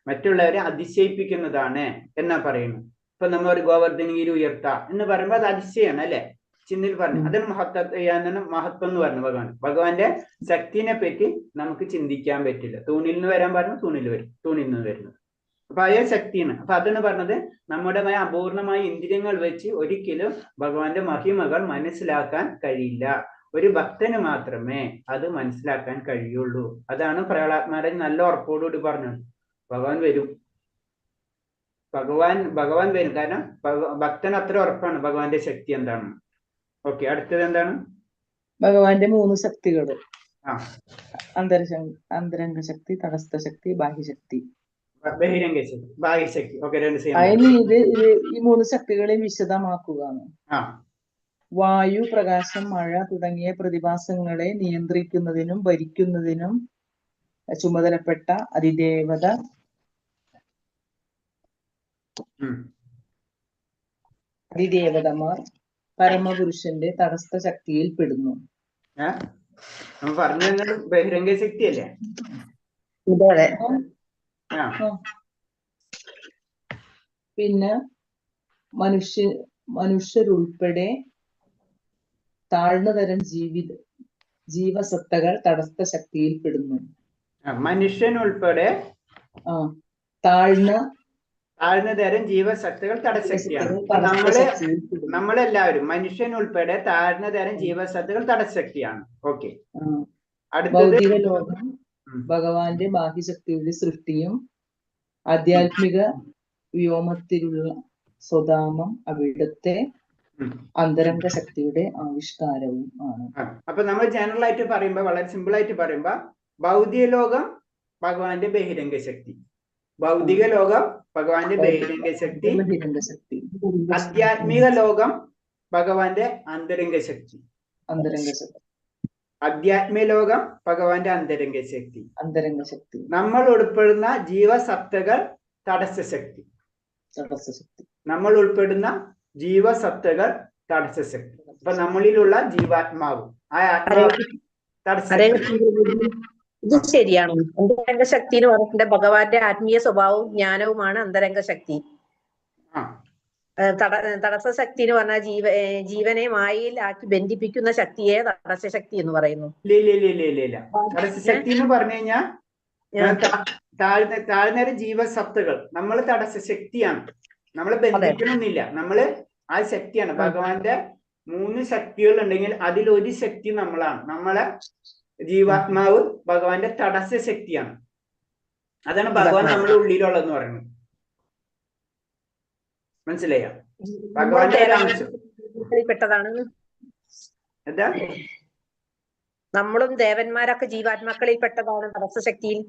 മറ്റുള്ളവരെ അതിശയിപ്പിക്കുന്നതാണ് എന്നാ പറയുന്നത്. ഇപ്പൊ നമ്മൾ ഒരു ഗോവർദ്ധനഗിരി ഉയർത്താം എന്ന് പറയുമ്പോൾ അത് അതിശയാണ് അല്ലെ, ചിന്തയിൽ പറഞ്ഞു. അതാണ് മഹത്വം എന്ന് പറഞ്ഞു ഭഗവാന്റെ ശക്തിനെ പറ്റി നമുക്ക് ചിന്തിക്കാൻ പറ്റില്ല. തൂണിൽ നിന്ന് വരാൻ പറഞ്ഞു, തൂണിൽ നിന്ന് വരുന്നത്. അപ്പൊ അയ ശക്തിയാണ്. അപ്പൊ അതാണ് പറഞ്ഞത്, നമ്മുടെ അപൂർണമായ ഇന്ദ്രിയങ്ങൾ വെച്ച് ഒരിക്കലും ഭഗവാന്റെ മഹിമകൾ മനസ്സിലാക്കാൻ കഴിയില്ല. ഒരു ഭക്തന് മാത്രമേ അത് മനസ്സിലാക്കാൻ കഴിയുള്ളൂ. അതാണ് പ്രഹ്ലാദ് നല്ല ഉറപ്പോടുകൂടി പറഞ്ഞത്. ഭഗവാൻ വരും, ഭഗവാൻ വരും. കാരണം ഭക്തൻ അത്ര ഉറപ്പാണ് ഭഗവാന്റെ ശക്തി എന്താണെന്ന്. ഓക്കെ, അടുത്തത് എന്താണ്? ഭഗവാന്റെ 3 ശക്തികള്. ആ, അന്തരംഗ ശക്തി, തടസ്ഥ ശക്തി, ബാഹ്യശക്തി. ബഹിരംഗ ശക്തി, ബാഹ്യശക്തി. ഓക്കെ, രണ്ട് അതിന് ഈ 3 ശക്തികളെയും വിശദമാക്കുകയാണ്. വായു, പ്രകാശം, മഴ തുടങ്ങിയ പ്രതിഭാസങ്ങളെ നിയന്ത്രിക്കുന്നതിനും ഭരിക്കുന്നതിനും ചുമതലപ്പെട്ട അതിദേവതമാർ പരമപുരുഷന്റെ തടസ്ഥ ശക്തിയിൽ പെടുന്നു. പറഞ്ഞു ബഹിരംഗ ശക്തി അല്ലേ? പിന്നെ മനുഷ്യരുൾപ്പെടെ താഴ്ന്ന തരം ജീവസത്തകൾ തടസ്ഥ ശക്തിയിൽ പെടുന്നു. മനുഷ്യനുൾപ്പെടെ താഴ്ന്ന തരം ജീവസത്തകൾ തടശക്തിയാണ്. നമ്മളെല്ലാവരും മനുഷ്യൻ ഉൾപ്പെടെ താഴ്ന്ന തരം ജീവസത്തകൾ തടശക്തിയാണ്. ഓക്കെ, ഭൗതിക ലോകം ഭഗവാന്റെ ബാഹ്യശക്തിയുടെ സൃഷ്ടിയും ആധ്യാത്മിക വ്യോമത്തിലുള്ള സ്വധാമം അവിടുത്തെ അന്തരംഗ ശക്തിയുടെ ആവിഷ്കാരവും ആണ്. അപ്പൊ നമ്മൾ ജനറൽ ആയിട്ട് പറയുമ്പോ, വളരെ സിമ്പിൾ ആയിട്ട് പറയുമ്പോ, ഭൗതിക ലോകം ഭഗവാന്റെ ബഹിരംഗ ശക്തി, ഭൗതിക ലോകം ഭഗവാന്റെ ബഹിരംഗ ശക്തി, ആധ്യാത്മിക ലോകം ഭഗവാന്റെ അന്തരംഗ ശക്തി, ആധ്യാത്മിക ലോകം ഭഗവാന്റെ അന്തരംഗ ശക്തി, നമ്മൾ ഉൾപ്പെടുന്ന ജീവസത്തകൾ തടസ്സശക്തി, നമ്മൾ ഉൾപ്പെടുന്ന ജീവസത്തകൾ തടസ്സശക്തി. അപ്പൊ നമ്മളിലുള്ള ജീവാത്മാവ്, ആ ആത്മാവ് തടസ്സശക്തി. ഇത് ശരിയാണ്. അന്തരംഗ ശക്തി എന്ന് പറഞ്ഞിട്ട് ഭഗവാന്റെ ആത്മീയ സ്വഭാവവും ജ്ഞാനവുമാണ് അന്തരംഗ ശക്തി. തടസ്സ ശക്തി എന്ന് പറഞ്ഞാൽ ജീവനെ മായയിൽ ആക്കി ബന്ധിപ്പിക്കുന്ന ശക്തിയെ തടസ്സ ശക്തി എന്ന് പറയുന്നു. തടസ്സശക്തി എന്ന് പറഞ്ഞു കഴിഞ്ഞാൽ താഴ്ന്നേരം ജീവസത്തകൾ നമ്മൾ തടസ്സ ശക്തിയാണ്, നമ്മളെ ബന്ധിക്കണമെന്നില്ല, നമ്മള് ആ ശക്തിയാണ്. ഭഗവാന്റെ 3 ശക്തികൾ ഉണ്ടെങ്കിൽ അതിലൊരു ശക്തി നമ്മളാണ്. നമ്മളെ ജീവാത്മാവ് ഭഗവാന്റെ തടസ്സ ശക്തിയാണ്. അതാണ് ഭഗവാൻ നമ്മുടെ ഉള്ളിലുള്ളതെന്ന് പറയുന്നത്. മനസ്സിലായോ? ഭഗവാന്റെ പെട്ടതാണ്. എന്താ? നമ്മളും ദേവന്മാരൊക്കെ ജീവാത്മാക്കളിൽ പെട്ടതാണ് തടസ്സ ശക്തിയിൽ.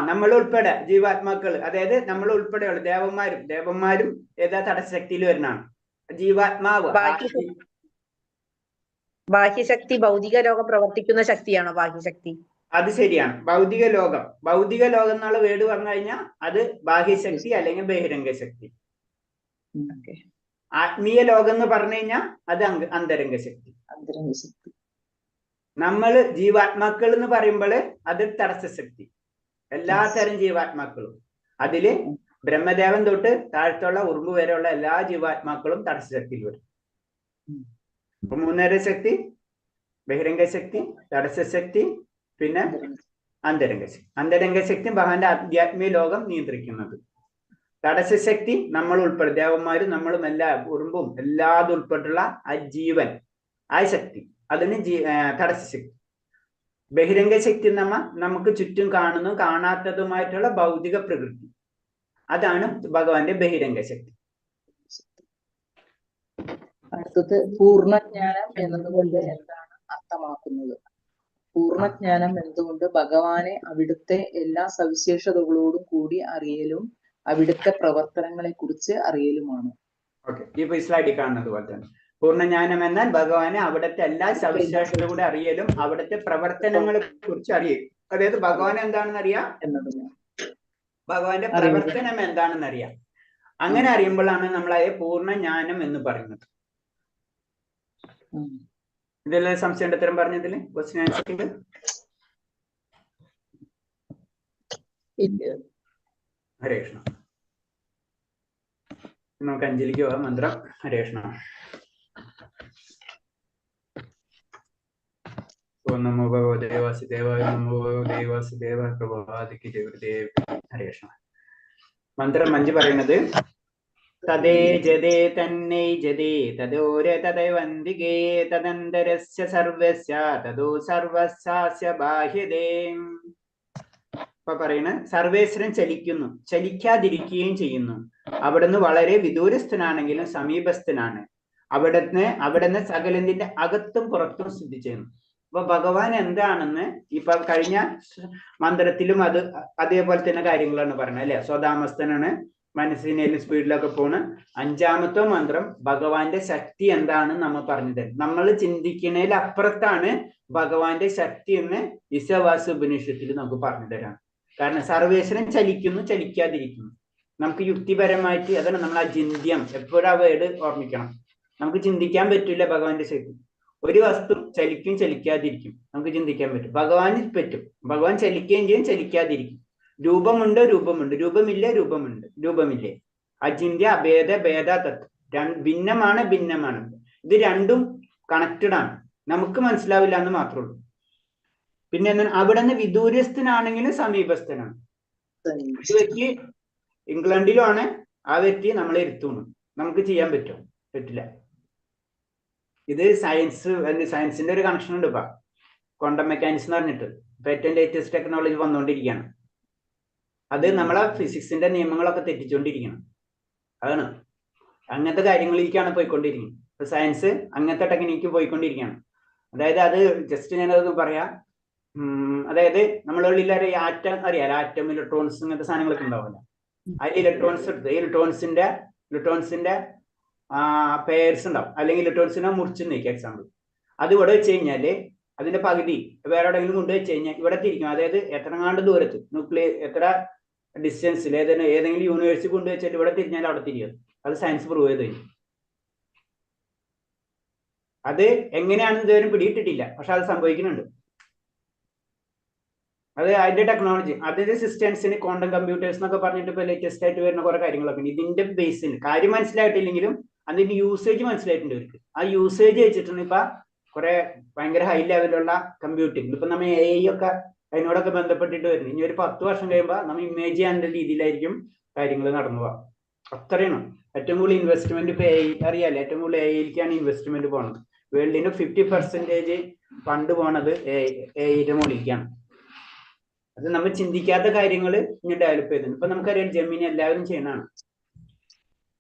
നമ്മൾ ഉൾപ്പെടെ ജീവാത്മാക്കൾ, അതായത് നമ്മൾ ഉൾപ്പെടെയുള്ള ദേവന്മാരും ഏതാ തടസ്സ ശക്തിയിൽ വരുന്നതാണ്. ജീവാത്മാവ് ബാഹ്യശക്തി ഭൗതിക ലോകം പ്രവർത്തിക്കുന്ന ശക്തിയാണോ ബാഹ്യശക്തി? അത് ശരിയാണ്. ഭൗതിക ലോകം എന്നുള്ള വേർഡ് പറഞ്ഞു കഴിഞ്ഞാൽ അത് ബാഹ്യശക്തി അല്ലെങ്കിൽ ബഹിരംഗ ശക്തി. ആത്മീയ ലോകം എന്ന് പറഞ്ഞു കഴിഞ്ഞാൽ അത് അന്തരംഗ ശക്തി. നമ്മള് ജീവാത്മാക്കൾ എന്ന് പറയുമ്പോൾ അത് തടസ്സ ശക്തി. എല്ലാ തരം ജീവാത്മാക്കളും, അതില് ബ്രഹ്മദേവൻ തൊട്ട് താഴത്തുള്ള ഉറുമ്പ് വരെയുള്ള എല്ലാ ജീവാത്മാക്കളും തടസ്സ ശക്തിയിൽ വരും. 3 ശക്തി, ബഹിരംഗ ശക്തി, തടസ്സ ശക്തി, പിന്നെ അന്തരംഗ ശക്തി. അന്തരംഗ ശക്തി ഭഗവാന്റെ ആധ്യാത്മിക ലോകം നിയന്ത്രിക്കുന്നത്. തടസ്സ ശക്തി നമ്മൾ ഉൾപ്പെടെ ദേവന്മാരും നമ്മളും എല്ലാ ഉറുമ്പും എല്ലാതും ഉൾപ്പെട്ടുള്ള ആ ജീവൻ, ആ ശക്തി, അതിന് തടസ്സ ശക്തി. ബഹിരംഗ ശക്തി നമുക്ക് ചുറ്റും കാണാത്തതുമായിട്ടുള്ള ഭൗതിക പ്രകൃതി, അതാണ് ഭഗവാന്റെ ബഹിരംഗ ശക്തി. അടുത്തത് പൂർണ്ണജ്ഞാനം എന്നതുകൊണ്ട് എന്താണ് അർത്ഥമാക്കുന്നത്? പൂർണ്ണജ്ഞാനം എന്തുകൊണ്ട് ഭഗവാനെ അവിടുത്തെ എല്ലാ സവിശേഷതകളോടും കൂടി അറിയലും അവിടുത്തെ പ്രവർത്തനങ്ങളെ കുറിച്ച് അറിയലുമാണ്. ഓക്കെ, ഇപ്പൊ ഈ സ്ലൈഡിൽ കാണുന്നത് പോലെ തന്നെ പൂർണ്ണജ്ഞാനം എന്നാൽ ഭഗവാനെ അവിടുത്തെ എല്ലാ സവിശേഷതകളും കൂടെ അറിയലും അവിടുത്തെ പ്രവർത്തനങ്ങളെ കുറിച്ച് അറിയലും. അതായത് ഭഗവാൻ എന്താണെന്ന് അറിയാം, ഭഗവാന്റെ പ്രവർത്തനം എന്താണെന്ന് അറിയാം. അങ്ങനെ അറിയുമ്പോഴാണ് നമ്മളെ പൂർണ്ണജ്ഞാനം എന്ന് പറയുന്നത്. ഇതെല്ലാം സംശയം ഉത്തരം പറഞ്ഞതില് ക്വസ്റ്റ്യൻ ആൻസറിൽ ഹരേ കൃഷ്ണ. നമുക്ക് അഞ്ജലിക്ക് പോവാം. മന്ത്രം ഹരേ കൃഷ്ണ. ഓം നമോ ഭഗവതേ വാസുദേവായ, നമോ ഭഗവതേ വാസുദേവായ പ്രഭാതിക്ക് ജഗദേവ്. ഹരേ കൃഷ്ണ. മന്ത്രം 5 പറയുന്നത് തദേ ജദേ തന്നൈ ജദേ തദോര തദൈവന്തികേ തദന്തരസ്യ സർവസ്യ തദോ സർവസ്യാസ്യ ബാഹ്യതേ. ഇപ്പൊ പറയുന്നത് സർവേശ്വരൻ ചലിക്കുന്നു, ചലിക്കാതിരിക്കുകയും ചെയ്യുന്നു. അവിടുന്ന് വളരെ വിദൂരസ്ഥനാണെങ്കിലും സമീപസ്ഥനാണ്. അവിടുന്ന് സകലത്തിന്റെ അകത്തും പുറത്തും സ്ഥിതി ചെയ്യുന്നു. അപ്പൊ ഭഗവാൻ എന്താണെന്ന് ഇപ്പൊ കഴിഞ്ഞ മന്ത്രത്തിലും അതേപോലെ തന്നെ കാര്യങ്ങളാണ് പറയുന്നത് അല്ലെ. സ്വതാമസ്ഥനാണ്, മനസ്സിനേലും സ്പീഡിലൊക്കെ പോണ്. 5ാമത്തെ മന്ത്രം ഭഗവാന്റെ ശക്തി എന്താണെന്ന് നമ്മൾ പറഞ്ഞു തരും. നമ്മൾ ചിന്തിക്കുന്നതിൽ അപ്പുറത്താണ് ഭഗവാന്റെ ശക്തി എന്ന് ഈശാവാസ ഉപനിഷത്തിൽ നമുക്ക് പറഞ്ഞു തരാം. കാരണം സർവേശ്വരൻ ചലിക്കുന്നു, ചലിക്കാതിരിക്കുന്നു. നമുക്ക് യുക്തിപരമായിട്ട് അതാണ് നമ്മൾ അചിന്ത്യം എപ്പോഴും ആ വേർഡ് ഓർമ്മിക്കണം. നമുക്ക് ചിന്തിക്കാൻ പറ്റില്ല ഭഗവാന്റെ ശക്തി. ഒരു വസ്തു ചലിക്കും, ചലിക്കാതിരിക്കും, നമുക്ക് ചിന്തിക്കാൻ പറ്റും. ഭഗവാനിൽ പറ്റും. ഭഗവാൻ ചലിക്കുകയും ചെയ്യും, ചലിക്കാതിരിക്കും. രൂപമുണ്ട്, രൂപമുണ്ട്, രൂപമില്ല, രൂപമുണ്ട്, രൂപമില്ലേ. അചിന്ത്യ അഭേദ ഭേദ തത്വം. ഭിന്നമാണ്, ഭിന്നമാണ്. ഇത് രണ്ടും കണക്റ്റഡ് ആണ്. നമുക്ക് മനസ്സിലാവില്ല എന്ന് മാത്രമേ ഉള്ളൂ. പിന്നെ അവിടെ നിന്ന് വിദൂരസ്ഥനാണെങ്കിലും സമീപസ്ഥനാണ്. ഈ വ്യക്തി ഇംഗ്ലണ്ടിലുമാണ്, ആ വ്യക്തി നമ്മളെ ഇരുത്തുന്നു. നമുക്ക് ചെയ്യാൻ പറ്റുമോ? പറ്റില്ല. ഇത് സയൻസിന്റെ ഒരു കണക്ഷൻ ഉണ്ട്. ഇപ്പൊ ക്വാണ്ടം മെക്കാനിക്സ് എന്ന് പറഞ്ഞിട്ട് ഇപ്പൊ ഏറ്റവും ലേറ്റസ്റ്റ് ടെക്നോളജി വന്നുകൊണ്ടിരിക്കുകയാണ്. അത് നമ്മളെ ഫിസിക്സിന്റെ നിയമങ്ങളൊക്കെ തെറ്റിച്ചുകൊണ്ടിരിക്കണം. അതാണ് അങ്ങനത്തെ കാര്യങ്ങളിലേക്കാണ് പോയിക്കൊണ്ടിരിക്കുന്നത്. ഇപ്പൊ സയൻസ് അങ്ങനത്തെ ടെക്നിക്ക് പോയിക്കൊണ്ടിരിക്കുകയാണ്. അതായത് അത് ജസ്റ്റ് ഞാനത് പറയാം. അതായത് നമ്മളുള്ളിൽ ആറ്റം അറിയാലോ, ആറ്റം, ഇലക്ട്രോൺസ്, ഇങ്ങനത്തെ സാധനങ്ങളൊക്കെ ഉണ്ടാവില്ല. അതിൽ ഇലക്ട്രോൺസ് എടുത്ത് ഇലക്ട്രോൺസിന്റെ പെയർസ് ഉണ്ടാവും, അല്ലെങ്കിൽ ഇലക്ട്രോൺസിനെ മുറിച്ച് നീക്കുക. എക്സാമ്പിൾ, അത് ഇവിടെ വെച്ച് കഴിഞ്ഞാല് അതിന്റെ പകുതി വേറെ എവിടെയെങ്കിലും കൊണ്ട് വെച്ച് കഴിഞ്ഞാൽ ഇവിടെ തിരിക്കും. അതായത് എത്രങ്ങാണ്ട് ദൂരത്ത് എത്ര ഡിസ്റ്റൻസിൽ ഏതെങ്കിലും യൂണിവേഴ്സിറ്റി കൊണ്ട് വെച്ചാൽ ഇവിടെ തിരിഞ്ഞാൽ അവിടെ തിരിയും. അത് സയൻസ് പ്രൂവ് ചെയ്ത് കഴിഞ്ഞു. അത് എങ്ങനെയാണെന്ന് ഇതുവരെ പിടിയിട്ടിട്ടില്ല, പക്ഷെ അത് സംഭവിക്കുന്നുണ്ട്. അത് അതിന്റെ ടെക്നോളജി, അതിന്റെ സിസ്റ്റംസിന് ക്വാണ്ടം കമ്പ്യൂട്ടേഴ്സ് എന്നൊക്കെ പറഞ്ഞിട്ട് ഇപ്പൊ ലേറ്റസ്റ്റ് ആയിട്ട് വരുന്ന കുറെ കാര്യങ്ങളൊക്കെ ഇതിന്റെ ബേസിൽ കാര്യം മനസ്സിലായിട്ടില്ലെങ്കിലും അതിന്റെ യൂസേജ് മനസ്സിലായിട്ടുണ്ട് അവർക്ക്. ആ യൂസേജ് വെച്ചിട്ടാണ് ഇപ്പൊ കുറെ ഭയങ്കര ഹൈ ലെവലുള്ള കമ്പ്യൂട്ടിംഗ്. ഇപ്പൊ നമ്മൾ AI ഒക്കെ അതിനോടൊക്കെ ബന്ധപ്പെട്ടിട്ട് വരുന്നത്. ഇനി ഒരു 10 വർഷം കഴിയുമ്പോൾ നമ്മൾ ഇമേജ് ചെയ്യാനുള്ള രീതിയിലായിരിക്കും കാര്യങ്ങൾ നടന്നു പോവാം. അത്രയാണ് ഏറ്റവും കൂടുതൽ ഇൻവെസ്റ്റ്മെന്റ് ഇപ്പൊ AI അറിയാലോ. ഏറ്റവും കൂടുതൽ AIയിലേക്കാണ് ഇൻവെസ്റ്റ്മെന്റ് പോണത്. വേൾഡിന്റെ 50% ഫണ്ട് പോണത് AIയുടെ മുകളിലേക്കാണ്. അത് നമ്മൾ ചിന്തിക്കാത്ത കാര്യങ്ങൾ ഇനി ഡെവലപ്പ് ചെയ്തിട്ടുണ്ട്. ഇപ്പൊ നമുക്കറിയാം ജെമിനി എല്ലാവരും ചെയ്യണതാണ്.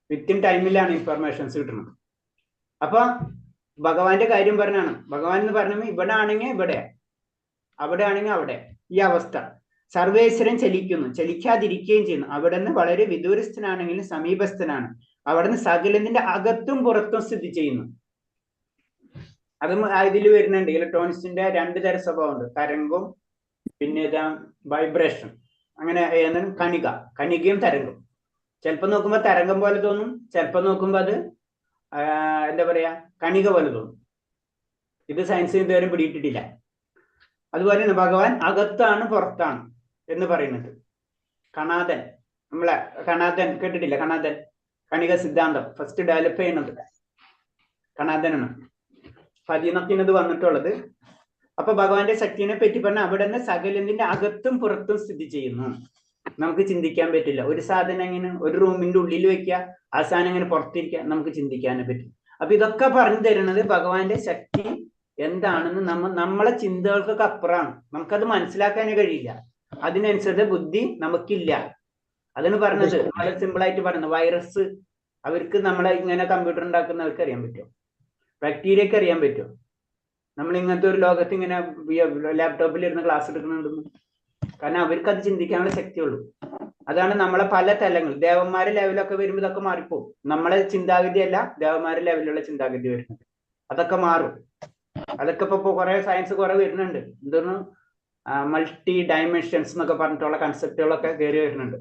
വിത്തിൻ ടൈമിലാണ് ഇൻഫർമേഷൻസ് കിട്ടുന്നത്. അപ്പൊ ഭഗവാന്റെ കാര്യം പറഞ്ഞാണ്. ഭഗവാൻ എന്ന് പറഞ്ഞാൽ ഇവിടെ ആണെങ്കിൽ ഇവിടെ, അവിടെ ആണെങ്കിൽ അവിടെ. ഈ അവസ്ഥ സർവേശ്വരൻ ചലിക്കുന്നു, ചലിക്കാതിരിക്കുകയും ചെയ്യുന്നു. അവിടെ നിന്ന് വളരെ വിദൂരസ്ഥനാണെങ്കിലും സമീപസ്ഥനാണ്. അവിടെ നിന്ന് സകലത്തിന്റെ അകത്തും പുറത്തും സ്ഥിതി ചെയ്യുന്നു. അത് ഇതിൽ വരുന്നുണ്ട്. ഇലക്ട്രോണിക്സിന്റെ 2 തരം സ്വഭാവമുണ്ട്, തരംഗവും പിന്നെ വൈബ്രേഷൻ. അങ്ങനെ കണികയും തരംഗം. ചിലപ്പോൾ നോക്കുമ്പോൾ തരംഗം പോലെ തോന്നും, ചിലപ്പോൾ നോക്കുമ്പോൾ അത് എന്താ പറയാ കണിക പോലെ തോന്നും. ഇത് സയൻസിന് ഇതുവരെ പിടിയിട്ടിട്ടില്ല. അതുപോലെ തന്നെ ഭഗവാൻ അകത്താണ് പുറത്താണ് എന്ന് പറയുന്നത്. കണാദൻ, നമ്മളെ കണാദൻ കേട്ടിട്ടില്ല? കണിക സിദ്ധാന്തം ഫസ്റ്റ് ഡെവലപ്പ് ചെയ്യുന്നത് കണാദനാണ്. ഫതിനത്തിനത് വന്നിട്ടുള്ളത്. അപ്പൊ ഭഗവാന്റെ ശക്തിനെ പറ്റി പറഞ്ഞാൽ അവിടെ നിന്ന് സകലത്തിന്റെ അകത്തും പുറത്തും സ്ഥിതി ചെയ്യുന്നു. നമുക്ക് ചിന്തിക്കാൻ പറ്റില്ല. ഒരു സാധനം ഇങ്ങനെ ഒരു റൂമിന്റെ ഉള്ളിൽ വെക്കുക, ആ സാധനം ഇങ്ങനെ പുറത്തിരിക്കുക, നമുക്ക് ചിന്തിക്കാനേ പറ്റും. അപ്പൊ ഇതൊക്കെ പറഞ്ഞു തരുന്നത് ഭഗവാന്റെ ശക്തി എന്താണെന്ന് നമ്മളെ ചിന്തകൾക്കൊക്കെ അപ്പുറമാണ്. നമുക്കത് മനസ്സിലാക്കാനേ കഴിയില്ല. അതിനനുസരിച്ച് ബുദ്ധി നമുക്കില്ല. അതാണ് പറഞ്ഞത്. വളരെ സിമ്പിൾ ആയിട്ട് പറയുന്നത്. വൈറസ് അവർക്ക് നമ്മളെ ഇങ്ങനെ കമ്പ്യൂട്ടർ ഉണ്ടാക്കുന്നവർക്ക് അറിയാൻ പറ്റുമോ? ബാക്ടീരിയക്ക് അറിയാൻ പറ്റുമോ? നമ്മൾ ഇങ്ങനത്തെ ഒരു ലോകത്ത് ഇങ്ങനെ ലാപ്ടോപ്പിൽ ഇരുന്ന് ക്ലാസ് എടുക്കുന്നുണ്ടെന്ന് കാരണം അവർക്ക് അത് ചിന്തിക്കാനുള്ള ശക്തിയുള്ളൂ. അതാണ് നമ്മളെ പല തലങ്ങൾ ദേവന്മാരെ ലെവലൊക്കെ വരുമ്പോൾ ഇതൊക്കെ മാറിപ്പോകും. നമ്മളെ ചിന്താഗതിയല്ല ദേവന്മാരെ ലെവലിലുള്ള ചിന്താഗതി വരുന്നത്. അതൊക്കെ മാറും. അതൊക്കെ ഇപ്പൊ കുറെ സയൻസ് കുറെ വരുന്നുണ്ട്. എന്തോന്നു മൾട്ടി ഡയമെൻഷൻസ് എന്നൊക്കെ പറഞ്ഞിട്ടുള്ള കൺസെപ്റ്റുകളൊക്കെ കയറി വരുന്നുണ്ട്.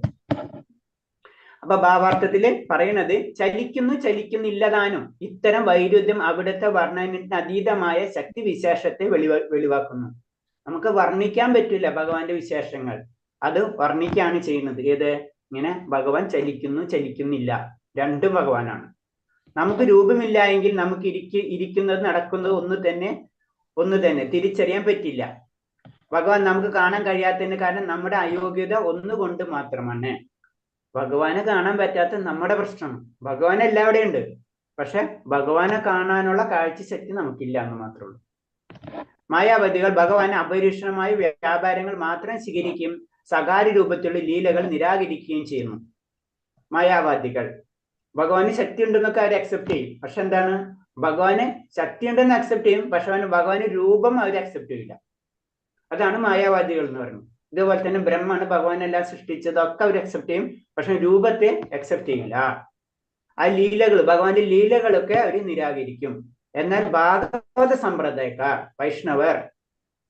അപ്പൊ ഭാവാർത്ഥത്തില് പറയുന്നത് ചലിക്കുന്നു ചലിക്കുന്നില്ലതാനും ഇത്തരം വൈരുദ്ധ്യം അവിടുത്തെ വർണ്ണനത്തിന് അതീതമായ ശക്തി വിശേഷത്തെ വെളിവാക്കുന്നു. നമുക്ക് വർണ്ണിക്കാൻ പറ്റില്ല ഭഗവാന്റെ വിശേഷങ്ങൾ, അത് വർണ്ണിക്കുകയാണ് ചെയ്യുന്നത്. ഏത് ഇങ്ങനെ ഭഗവാൻ ചലിക്കുന്നു ചലിക്കുന്നില്ല, രണ്ടും ഭഗവാനാണ്. നമുക്ക് രൂപമില്ല എങ്കിൽ നമുക്ക് ഇരിക്കുന്നത് നടക്കുന്നത് ഒന്ന് തന്നെ തിരിച്ചറിയാൻ പറ്റില്ല. ഭഗവാൻ നമുക്ക് കാണാൻ കഴിയാത്തതിന് കാരണം നമ്മുടെ അയോഗ്യത ഒന്നുകൊണ്ട് മാത്രമാണ്. ഭഗവാനെ കാണാൻ പറ്റാത്ത നമ്മുടെ പ്രശ്നം. ഭഗവാൻ എല്ലാവിടെയും ഉണ്ട്, പക്ഷെ ഭഗവാനെ കാണാനുള്ള കാഴ്ചശക്തി നമുക്കില്ല എന്ന് മാത്രമേ ഉള്ളൂ. മായാവതികൾ ഭഗവാനെ അപരീക്ഷണമായ വ്യാപാരങ്ങൾ മാത്രം സ്വീകരിക്കുകയും സ്വകാര്യ രൂപത്തിലുള്ള ലീലകൾ നിരാകരിക്കുകയും ചെയ്യുന്നു. മായാവാദികൾ ഭഗവാന് ശക്തി ഉണ്ടെന്നൊക്കെ അവർ അക്സെപ്റ്റ് ചെയ്യും, പക്ഷെ എന്താണ് ഭഗവാന് ശക്തി ഉണ്ടെന്ന് അക്സെപ്റ്റ് ചെയ്യും, പക്ഷെ ഭഗവാന് രൂപം അവർ അക്സെപ്റ്റ് ചെയ്യില്ല. അതാണ് മായാവാദികൾ എന്ന് പറയുന്നത്. ഇതുപോലെ തന്നെ ബ്രഹ്മാണ് ഭഗവാനെല്ലാം സൃഷ്ടിച്ചതൊക്കെ അവർ അക്സെപ്റ്റ് ചെയ്യും, പക്ഷെ രൂപത്തെ അക്സെപ്റ്റ് ചെയ്യില്ല. ആ ലീലകൾ ഭഗവാന്റെ ലീലകളൊക്കെ അവർ നിരാകരിക്കും. എന്നാൽ ഭാഗവത സമ്പ്രദായക്കാർ, വൈഷ്ണവർ,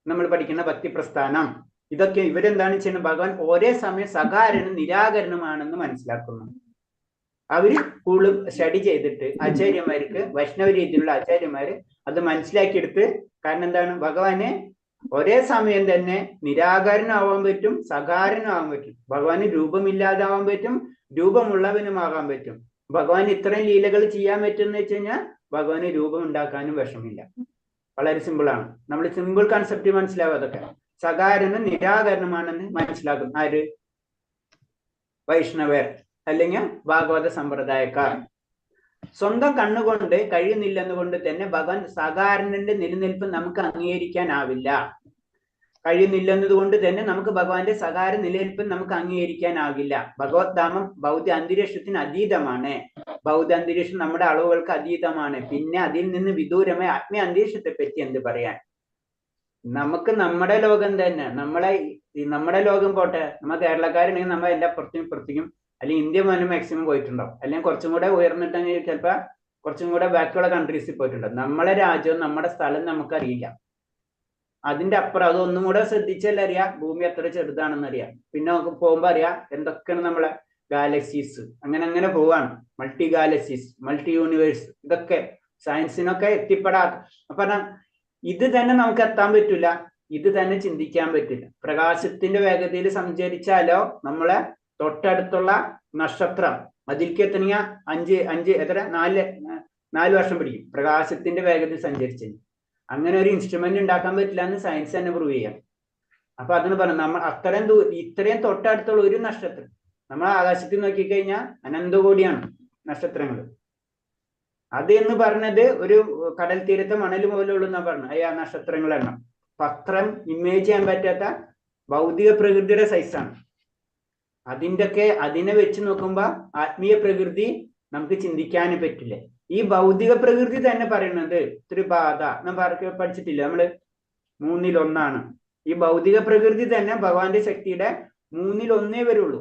നമ്മൾ പഠിക്കുന്ന ഭക്തി പ്രസ്ഥാനം, ഇതൊക്കെ ഇവരെന്താണ് ചെയ്യുന്നത്? ഭഗവാൻ ഒരേ സമയം സകാരണം നിരാകരണമാണെന്ന് മനസ്സിലാക്കുന്നു. അവര് കൂടുതൽ സ്റ്റഡി ചെയ്തിട്ട് ആചാര്യന്മാർക്ക്, വൈഷ്ണവ രീതിയിലുള്ള ആചാര്യന്മാര് അത് മനസ്സിലാക്കിയെടുത്ത്, കാരണം എന്താണ് ഭഗവാനെ ഒരേ സമയം തന്നെ നിരാകാരനാവാൻ പറ്റും, സകാരനാവാൻ പറ്റും. ഭഗവാന് രൂപമില്ലാതാവാൻ പറ്റും, രൂപമുള്ളവനുമാകാൻ പറ്റും. ഭഗവാൻ ഇത്രയും ലീലകൾ ചെയ്യാൻ പറ്റുമെന്ന് വെച്ച് കഴിഞ്ഞാൽ ഭഗവാന് രൂപം ഉണ്ടാക്കാനും വിഷമില്ല. വളരെ സിമ്പിളാണ്. നമ്മൾ സിമ്പിൾ കൺസെപ്റ്റ് മനസ്സിലാവും. അതൊക്കെ സകാരനും നിരാകരണമാണെന്ന് മനസ്സിലാക്കും ആര്? വൈഷ്ണവർ അല്ലെങ്കിൽ ഭാഗവത സമ്പ്രദായക്കാർ. സ്വന്തം കണ്ണുകൊണ്ട് കഴിയുന്നില്ലെന്നുകൊണ്ട് തന്നെ ഭഗവാൻ സകാരണന്റെ നിലനിൽപ്പ് നമുക്ക് അംഗീകരിക്കാനാവില്ല. കഴിയുന്നില്ലെന്നതുകൊണ്ട് തന്നെ നമുക്ക് ഭഗവാന്റെ സകാര നിലനിൽപ്പ് നമുക്ക് അംഗീകരിക്കാനാകില്ല. ഭഗവത് ധാമം ഭൗതിക അന്തരീക്ഷത്തിന് അതീതമാണ്. ഭൗതിക അന്തരീക്ഷം നമ്മുടെ അളവുകൾക്ക് അതീതമാണ്. പിന്നെ അതിൽ നിന്ന് വിദൂരമായ ആത്മീയ അന്തരീക്ഷത്തെ പറ്റി എന്ത് പറയാൻ? നമുക്ക് നമ്മുടെ ലോകം തന്നെ, നമ്മുടെ ലോകം പോട്ടെ, നമ്മൾ കേരളക്കാരുണ്ടെങ്കിൽ നമ്മൾ എല്ലാ പുറത്തേക്കും അല്ലെങ്കിൽ ഇന്ത്യ പോലും മാക്സിമം പോയിട്ടുണ്ടാവും, അല്ലെങ്കിൽ കുറച്ചും കൂടെ ഉയർന്നിട്ടെങ്കിൽ ചിലപ്പോൾ കുറച്ചും കൂടെ ബാക്കിയുള്ള കൺട്രീസിൽ പോയിട്ടുണ്ടാവും. നമ്മളെ രാജ്യവും നമ്മുടെ സ്ഥലം നമുക്കറിയില്ല. അതിന്റെ അപ്പുറം അതൊന്നും കൂടെ ശ്രദ്ധിച്ചാൽ അറിയാം ഭൂമി എത്ര ചെറുതാണെന്ന് അറിയാം. പിന്നെ നമുക്ക് പോകുമ്പോൾ അറിയാം എന്തൊക്കെയാണ് നമ്മളെ ഗാലക്സീസ്, അങ്ങനെ പോവാണ്. മൾട്ടി ഗാലക്സീസ്, മൾട്ടി യൂണിവേഴ്സ്, ഇതൊക്കെ സയൻസിനൊക്കെ എത്തിപ്പെടാത്ത. അപ്പൊ ഇത് തന്നെ നമുക്ക് എത്താൻ പറ്റില്ല, ഇത് തന്നെ ചിന്തിക്കാൻ പറ്റില്ല. പ്രകാശത്തിന്റെ വേഗതയിൽ സഞ്ചരിച്ചാലോ നമ്മളെ തൊട്ടടുത്തുള്ള നക്ഷത്രം അതിലേക്ക് എത്തണമെങ്കിൽ 4 വർഷം പിടിക്കും പ്രകാശത്തിന്റെ വേഗതയിൽ സഞ്ചരിച്ചതിന്. അങ്ങനെ ഒരു ഇൻസ്ട്രുമെന്റ് ഉണ്ടാക്കാൻ പറ്റില്ല എന്ന് സയൻസ് തന്നെ പ്രൂവ് ചെയ്യാം. അപ്പൊ അതിന് പറഞ്ഞു നമ്മൾ ഇത്രയും തൊട്ടടുത്തുള്ള ഒരു നക്ഷത്രം, നമ്മൾ ആകാശത്തിൽ നോക്കിക്കഴിഞ്ഞാൽ അനന്തകോടിയാണ് നക്ഷത്രങ്ങൾ. അത് എന്ന് പറഞ്ഞത് ഒരു കടൽ തീരത്തെ മണൽ പോലുള്ള എന്നാ പറഞ്ഞത് ആ നക്ഷത്രങ്ങൾ എണ്ണം. പത്രം ഇമേജ് ചെയ്യാൻ പറ്റാത്ത ഭൗതിക പ്രകൃതിയുടെ സൈസാണ്. അതിനെ വെച്ച് നോക്കുമ്പോ ആത്മീയ പ്രകൃതി നമുക്ക് ചിന്തിക്കാനും പറ്റില്ല. ഈ ഭൗതിക പ്രകൃതി തന്നെ പറയുന്നത് ത്രിപാദ നാം പഠിച്ചിട്ടില്ല നമ്മള്, 1/3 ഈ ഭൗതിക പ്രകൃതി തന്നെ ഭഗവാന്റെ ശക്തിയുടെ 1/3 വരുള്ളൂ.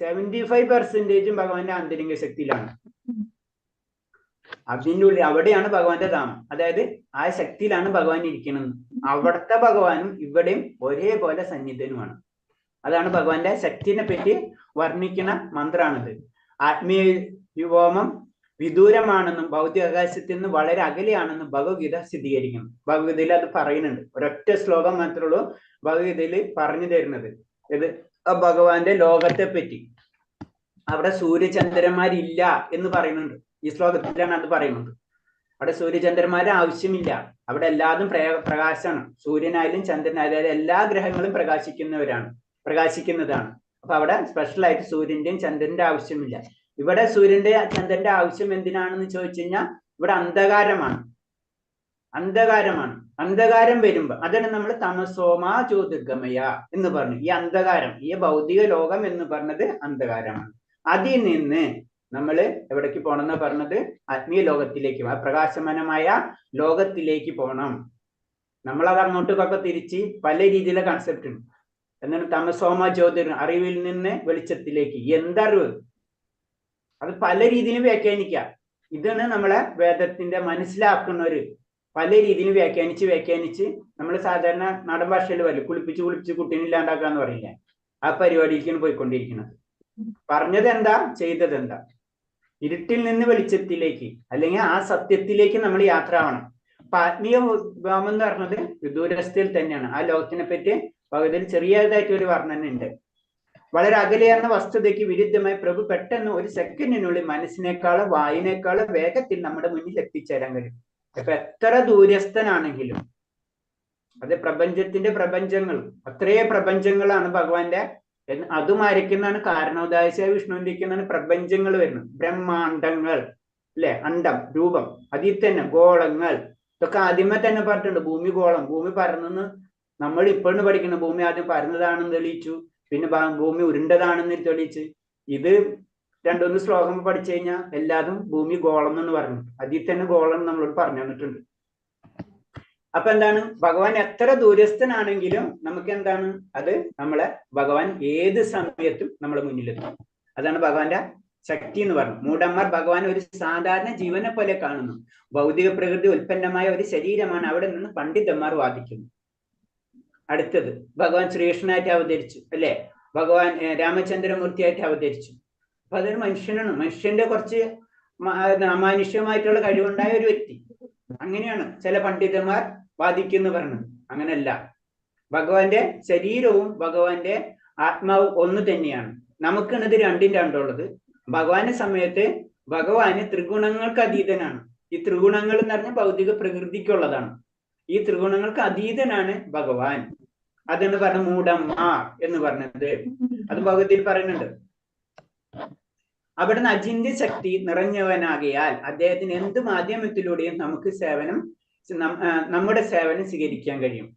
75% ഭഗവാന്റെ ആന്തരിക ശക്തിയിലാണ്. അതിൻ്റെ ഉള്ളിൽ അവിടെയാണ് ഭഗവാന്റെ ധാമം. അതായത് ആ ശക്തിയിലാണ് ഭഗവാൻ ഇരിക്കുന്നത്. അവിടുത്തെ ഭഗവാനും ഇവിടെയും ഒരേപോലെ സന്നിധനുമാണ്. അതാണ് ഭഗവാന്റെ ശക്തിനെ പറ്റി വർണ്ണിക്കുന്ന മന്ത്രാണിത്. ആത്മീയ വ്യോമം വിദൂരമാണെന്നും ഭൗതികാകാശത്തിൽ നിന്ന് വളരെ അകലെയാണെന്നും ഭഗവത്ഗീത സ്ഥിരീകരിക്കുന്നു. ഭഗവത്ഗീതയിൽ അത് പറയുന്നുണ്ട്. ഒരൊറ്റ ശ്ലോകം മാത്രമേ ഉള്ളൂ ഭഗവത്ഗീതയിൽ പറഞ്ഞു തരുന്നത്. ഇത് ഭഗവാന്റെ ലോകത്തെ പറ്റി. അവിടെ സൂര്യചന്ദ്രന്മാരില്ല എന്ന് പറയുന്നുണ്ട്. ഈ ശ്ലോകത്തിലാണ് അത് പറയുന്നത്. അവിടെ സൂര്യചന്ദ്രന്മാരെ ആവശ്യമില്ല. അവിടെ എല്ലാതും പ്രകാശമാണ്. സൂര്യനായാലും ചന്ദ്രനായാലും എല്ലാ ഗ്രഹങ്ങളും പ്രകാശിക്കുന്നതാണ്. അപ്പൊ അവിടെ സ്പെഷ്യലായിട്ട് സൂര്യന്റെയും ചന്ദ്രന്റെ ആവശ്യമില്ല. ഇവിടെ സൂര്യന്റെ ചന്ദ്രന്റെ ആവശ്യം എന്തിനാണെന്ന് ചോദിച്ചു കഴിഞ്ഞാൽ ഇവിടെ അന്ധകാരമാണ്. അന്ധകാരം വരുമ്പോ അതാണ് നമ്മൾ തമസോമാ ജ്യോതിർഗമയ എന്ന് പറഞ്ഞു. ഈ അന്ധകാരം, ഈ ഭൗതിക ലോകം എന്ന് പറഞ്ഞത് അന്ധകാരമാണ്. അതിൽ നിന്ന് നമ്മൾ എവിടേക്ക് പോകണം എന്ന് പറഞ്ഞത് ആത്മീയ ലോകത്തിലേക്ക്, ആ പ്രകാശമാനമായ ലോകത്തിലേക്ക് പോകണം. നമ്മളത് അങ്ങോട്ടൊക്കെ തിരിച്ച് പല രീതിയിലുള്ള കൺസെപ്റ്റ് ഉണ്ട്. എന്താണ് തമസോമ ജ്യോതിർ, അറിവിൽ നിന്ന് വെളിച്ചത്തിലേക്ക്. എന്തറിവ്? അത് പല രീതിയിലും വ്യാഖ്യാനിക്കാം. ഇതാണ് നമ്മളെ വേദത്തിന്റെ മനസ്സിലാക്കുന്നവര് പല രീതിയിലും വ്യാഖ്യാനിച്ച് നമ്മൾ സാധാരണ നാടൻ ഭാഷയിൽ വരും, കുളിപ്പിച്ച് കുട്ടീനെ ഇല്ലാണ്ടാക്കാന്ന് പറയില്ല. ആ പരിപാടിയിലേക്കാണ് പോയിക്കൊണ്ടിരിക്കുന്നത്. പറഞ്ഞത് എന്താ, ചെയ്തത് എന്താ? ഇരുട്ടിൽ നിന്ന് വെളിച്ചത്തിലേക്ക്, അല്ലെങ്കിൽ ആ സത്യത്തിലേക്ക് നമ്മൾ യാത്ര ആവണം. അപ്പൊ ആത്മീയ ഭാവം എന്ന് പറഞ്ഞത് വിദൂരസ്ഥയിൽ തന്നെയാണ്. ആ ലോകത്തിനെ പറ്റി ഭഗവതിൽ ചെറിയതായിട്ട് ഒരു വർണ്ണന ഉണ്ട്. വളരെ അകലെയാർന്ന വസ്തുതയ്ക്ക് വിരുദ്ധമായി പ്രഭു പെട്ടെന്ന് ഒരു സെക്കൻഡിനുള്ളിൽ മനസ്സിനേക്കാളും വായുനേക്കാളും വേഗത്തിൽ നമ്മുടെ മുന്നിൽ എത്തിച്ചേരാൻ കഴിയും. അപ്പൊ എത്ര ദൂരസ്ഥനാണെങ്കിലും, അത് പ്രപഞ്ചത്തിന്റെ പ്രപഞ്ചങ്ങൾ, അത്രേ പ്രപഞ്ചങ്ങളാണ് ഭഗവാന്റെ. അതും ആരൊക്കെന്നാണ്? കാരണോദായ വിഷ്ണുവിന്റെ പ്രപഞ്ചങ്ങൾ വരുന്നത്. ബ്രഹ്മാണ്ടങ്ങൾ അല്ലെ, അണ്ടം, രൂപം, അതിൽ തന്നെ ഗോളങ്ങൾ. ഇതൊക്കെ ആദ്യമേ തന്നെ പറഞ്ഞിട്ടുണ്ട്. ഭൂമി ഗോളം, ഭൂമി പരന്നെന്ന് നമ്മൾ ഇപ്പോഴും പഠിക്കണം. ഭൂമി ആദ്യം പരന്നതാണെന്ന് തെളിയിച്ചു, പിന്നെ ഭൂമി ഉരുണ്ടതാണെന്ന് തെളിയിച്ച്. ഇത് രണ്ടൊന്ന് ശ്ലോകം പഠിച്ചു കഴിഞ്ഞാൽ എല്ലാതും ഭൂമി ഗോളം എന്ന് പറഞ്ഞു. അതിൽ തന്നെ ഗോളം നമ്മളോട് പറഞ്ഞു തന്നിട്ടുണ്ട്. അപ്പൊ എന്താണ്? ഭഗവാൻ എത്ര ദൂരസ്ഥനാണെങ്കിലും നമുക്ക് എന്താണ്? അത് നമ്മളെ ഭഗവാൻ ഏത് സമയത്തും നമ്മളെ മുന്നിലെത്തും. അതാണ് ഭഗവാന്റെ ശക്തി എന്ന് പറഞ്ഞു. മൂഢന്മാർ ഭഗവാൻ ഒരു സാധാരണ ജീവനെ പോലെ കാണുന്നു. ഭൗതിക പ്രകൃതി ഉൽപ്പന്നമായ ഒരു ശരീരമാണ് അവിടെ നിന്ന് പണ്ഡിതന്മാർ വാദിക്കുന്നു. അടുത്തത് ഭഗവാൻ ശ്രീകൃഷ്ണനായിട്ട് അവതരിച്ചു അല്ലെ, ഭഗവാൻ രാമചന്ദ്രമൂർത്തിയായിട്ട് അവതരിച്ചു. അപ്പൊ അതൊരു മനുഷ്യനാണ്. മനുഷ്യന്റെ കുറച്ച് അമാനുഷ്യമായിട്ടുള്ള കഴിവുണ്ടായ ഒരു വ്യക്തി. അങ്ങനെയാണ് ചില പണ്ഡിതന്മാർ വാദിക്കുന്നു പറഞ്ഞത്. അങ്ങനല്ല. ഭഗവാന്റെ ശരീരവും ഭഗവാന്റെ ആത്മാവും ഒന്ന് തന്നെയാണ്. നമുക്കിത് രണ്ടുള്ളത്. ഭഗവാന്റെ സമയത്ത് ഭഗവാന് ത്രിഗുണങ്ങൾക്ക് അതീതനാണ്. ഈ ത്രിഗുണങ്ങൾ എന്ന് പറഞ്ഞാൽ ഭൗതിക പ്രകൃതിക്കുള്ളതാണ്. ഈ ത്രിഗുണങ്ങൾക്ക് അതീതനാണ് ഭഗവാൻ. അതെന്ന് പറഞ്ഞ മൂഢന്മാർ എന്ന് പറഞ്ഞത് അത് ഭഗവതിയിൽ പറയുന്നുണ്ട്. അവിടുന്ന് അചിന്ത്യ ശക്തി നിറഞ്ഞവനാകിയാൽ അദ്ദേഹത്തിന് എന്ത് മാധ്യമത്തിലൂടെയും നമ്മുടെ സേവനം സ്വീകരിക്കാൻ കഴിയും.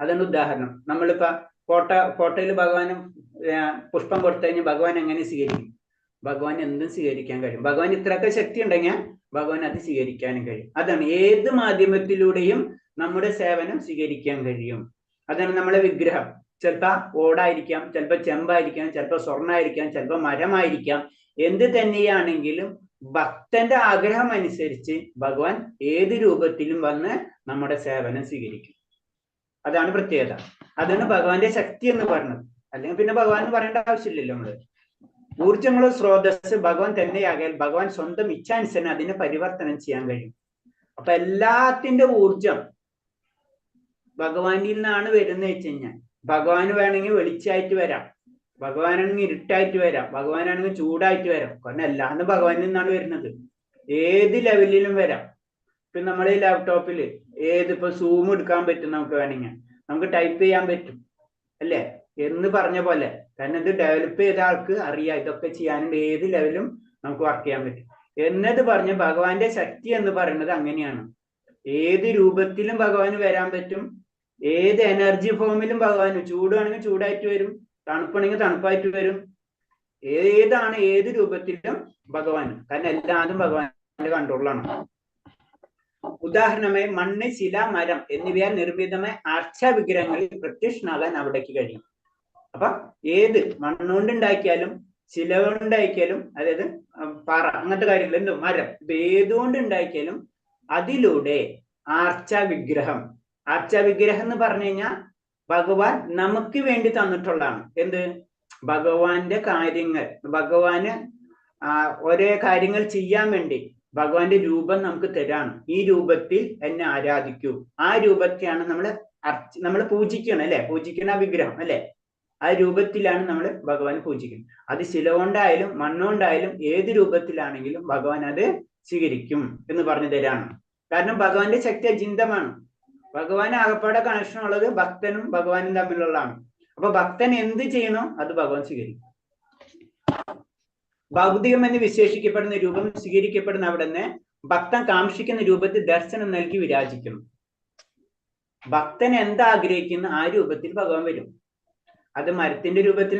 അതാണ് ഉദാഹരണം. നമ്മളിപ്പോ കോട്ടയിൽ ഭഗവാന് പുഷ്പം കൊടുത്തു കഴിഞ്ഞാൽ ഭഗവാൻ എങ്ങനെ സ്വീകരിക്കും? ഭഗവാൻ എന്തും സ്വീകരിക്കാൻ കഴിയും. ഭഗവാൻ ഇത്രയൊക്കെ ശക്തി ഉണ്ടെങ്കിൽ ഭഗവാൻ അത് സ്വീകരിക്കാനും കഴിയും. അതാണ് ഏത് മാധ്യമത്തിലൂടെയും നമ്മുടെ സേവനം സ്വീകരിക്കാൻ കഴിയും. അതാണ് നമ്മളെ വിഗ്രഹം. ചിലപ്പോ ഓടായിരിക്കാം, ചിലപ്പോ ചെമ്പായിരിക്കാം, ചിലപ്പോ സ്വർണ്ണമായിരിക്കാം, ചിലപ്പോ മരമായിരിക്കാം. എന്ത് തന്നെയാണെങ്കിലും ഭക്തന്റെ ആഗ്രഹം അനുസരിച്ച് ഭഗവാൻ ഏത് രൂപത്തിലും വന്ന് നമ്മുടെ സേവനം സ്വീകരിക്കും. അതാണ് പ്രത്യേകത. അതാണ് ഭഗവാന്റെ ശക്തി എന്ന് പറഞ്ഞത്. അല്ലെങ്കിൽ പിന്നെ ഭഗവാൻ പറയേണ്ട ആവശ്യമില്ലല്ലോ. നമ്മള് ഊർജങ്ങളും സ്രോതസ് ഭഗവാൻ തന്നെയാകാൻ ഭഗവാൻ സ്വന്തം ഇച്ഛാനുസരണം അതിനെ പരിവർത്തനം ചെയ്യാൻ കഴിയും. അപ്പൊ എല്ലാത്തിന്റെ ഊർജം ഭഗവാനിൽ നിന്നാണ് വരുന്നത് വെച്ച് കഴിഞ്ഞാൽ, ഭഗവാന് വേണമെങ്കിൽ വെളിച്ചായിട്ട് വരാം, ഭഗവാനാണെങ്കിൽ ഇരുട്ടായിട്ട് വരാം, ഭഗവാനാണെങ്കിൽ ചൂടായിട്ട് വരാം. കാരണം എല്ലാന്ന് ഭഗവാനിൽ നിന്നാണ് വരുന്നത്. ഏത് ലെവലിലും വരാം. ഇപ്പൊ നമ്മളെ ലാപ്ടോപ്പിൽ ഏതിപ്പോ സൂം എടുക്കാൻ പറ്റും, നമുക്ക് വേണമെങ്കിൽ നമുക്ക് ടൈപ്പ് ചെയ്യാൻ പറ്റും അല്ലേ എന്ന് പറഞ്ഞ പോലെ. കാരണം ഇത് ഡെവലപ്പ് ചെയ്ത ആൾക്ക് അറിയാം ഇതൊക്കെ ചെയ്യാനുണ്ട്, ഏത് ലെവലും നമുക്ക് വർക്ക് ചെയ്യാൻ പറ്റും എന്നത് പറഞ്ഞ ഭഗവാന്റെ ശക്തി എന്ന് പറയുന്നത് അങ്ങനെയാണ്. ഏത് രൂപത്തിലും ഭഗവാന് വരാൻ പറ്റും. ഏത് എനർജി ഫോമിലും ഭഗവാന്, ചൂടാണെങ്കിൽ ചൂടായിട്ട് വരും, തണുപ്പാണെങ്കിൽ തണുപ്പായിട്ട് വരും. ഏതാണ് ഏത് രൂപത്തിലും ഭഗവാൻ. കാരണം എല്ലാതും ഭഗവാന്റെ കൺട്രോളിലാണ്. ഉദാഹരണമായി മണ്ണ്, ശില, മരം എന്നിവയാൽ നിർമ്മിതമായ വിഗ്രഹങ്ങളിൽ പ്രത്യക്ഷനാകാൻ അവിടേക്ക് കഴിയും. അപ്പൊ ഏത് മണ്ണുകൊണ്ടുണ്ടാക്കിയാലും ശില കൊണ്ടുണ്ടാക്കിയാലും, അതായത് പാറ അങ്ങനത്തെ കാര്യങ്ങൾ, എന്തോ മരം, ഇത് ഏതുകൊണ്ട് ഉണ്ടാക്കിയാലും അതിലൂടെ വിഗ്രഹം എന്ന് പറഞ്ഞു കഴിഞ്ഞാൽ ഭഗവാൻ നമുക്ക് വേണ്ടി തന്നിട്ടുള്ളതാണ്. എന്ത്? ഭഗവാന്റെ കാര്യങ്ങൾ, ഭഗവാന് ഒരേ കാര്യങ്ങൾ ചെയ്യാൻ വേണ്ടി ഭഗവാന്റെ രൂപം നമുക്ക് തരാണ്. ഈ രൂപത്തിൽ എന്നെ ആരാധിക്കൂ. ആ രൂപത്തെയാണ് നമ്മൾ പൂജിക്കണം അല്ലെ, പൂജിക്കുന്ന ആ വിഗ്രഹം അല്ലെ, ആ രൂപത്തിലാണ് നമ്മൾ ഭഗവാനെ പൂജിക്കുന്നത്. അത് ശില കൊണ്ടായാലും മണ്ണുകൊണ്ടായാലും ഏത് രൂപത്തിലാണെങ്കിലും ഭഗവാൻ അത് സ്വീകരിക്കും എന്ന് പറഞ്ഞു തരാണ്. കാരണം ഭഗവാന്റെ ശക്തി അചിന്തമാണ്. ഭഗവാൻ ആകപ്പാടെ കണക്ഷൻ ഉള്ളത് ഭക്തനും ഭഗവാനും തമ്മിലുള്ളതാണ്. അപ്പൊ ഭക്തൻ എന്ത് ചെയ്യണോ അത് ഭഗവാൻ സ്വീകരിക്കും. ഭൗതികം എന്ന് വിശേഷിക്കപ്പെടുന്ന രൂപം സ്വീകരിക്കപ്പെടുന്ന അവിടെ നിന്ന് ഭക്തൻ കാക്ഷിക്കുന്ന രൂപത്തിൽ ദർശനം നൽകി വിരാജിക്കുന്നു. ഭക്തൻ എന്താഗ്രഹിക്കുന്ന ആ രൂപത്തിൽ ഭഗവാൻ വരും. അത് മരത്തിന്റെ രൂപത്തിൽ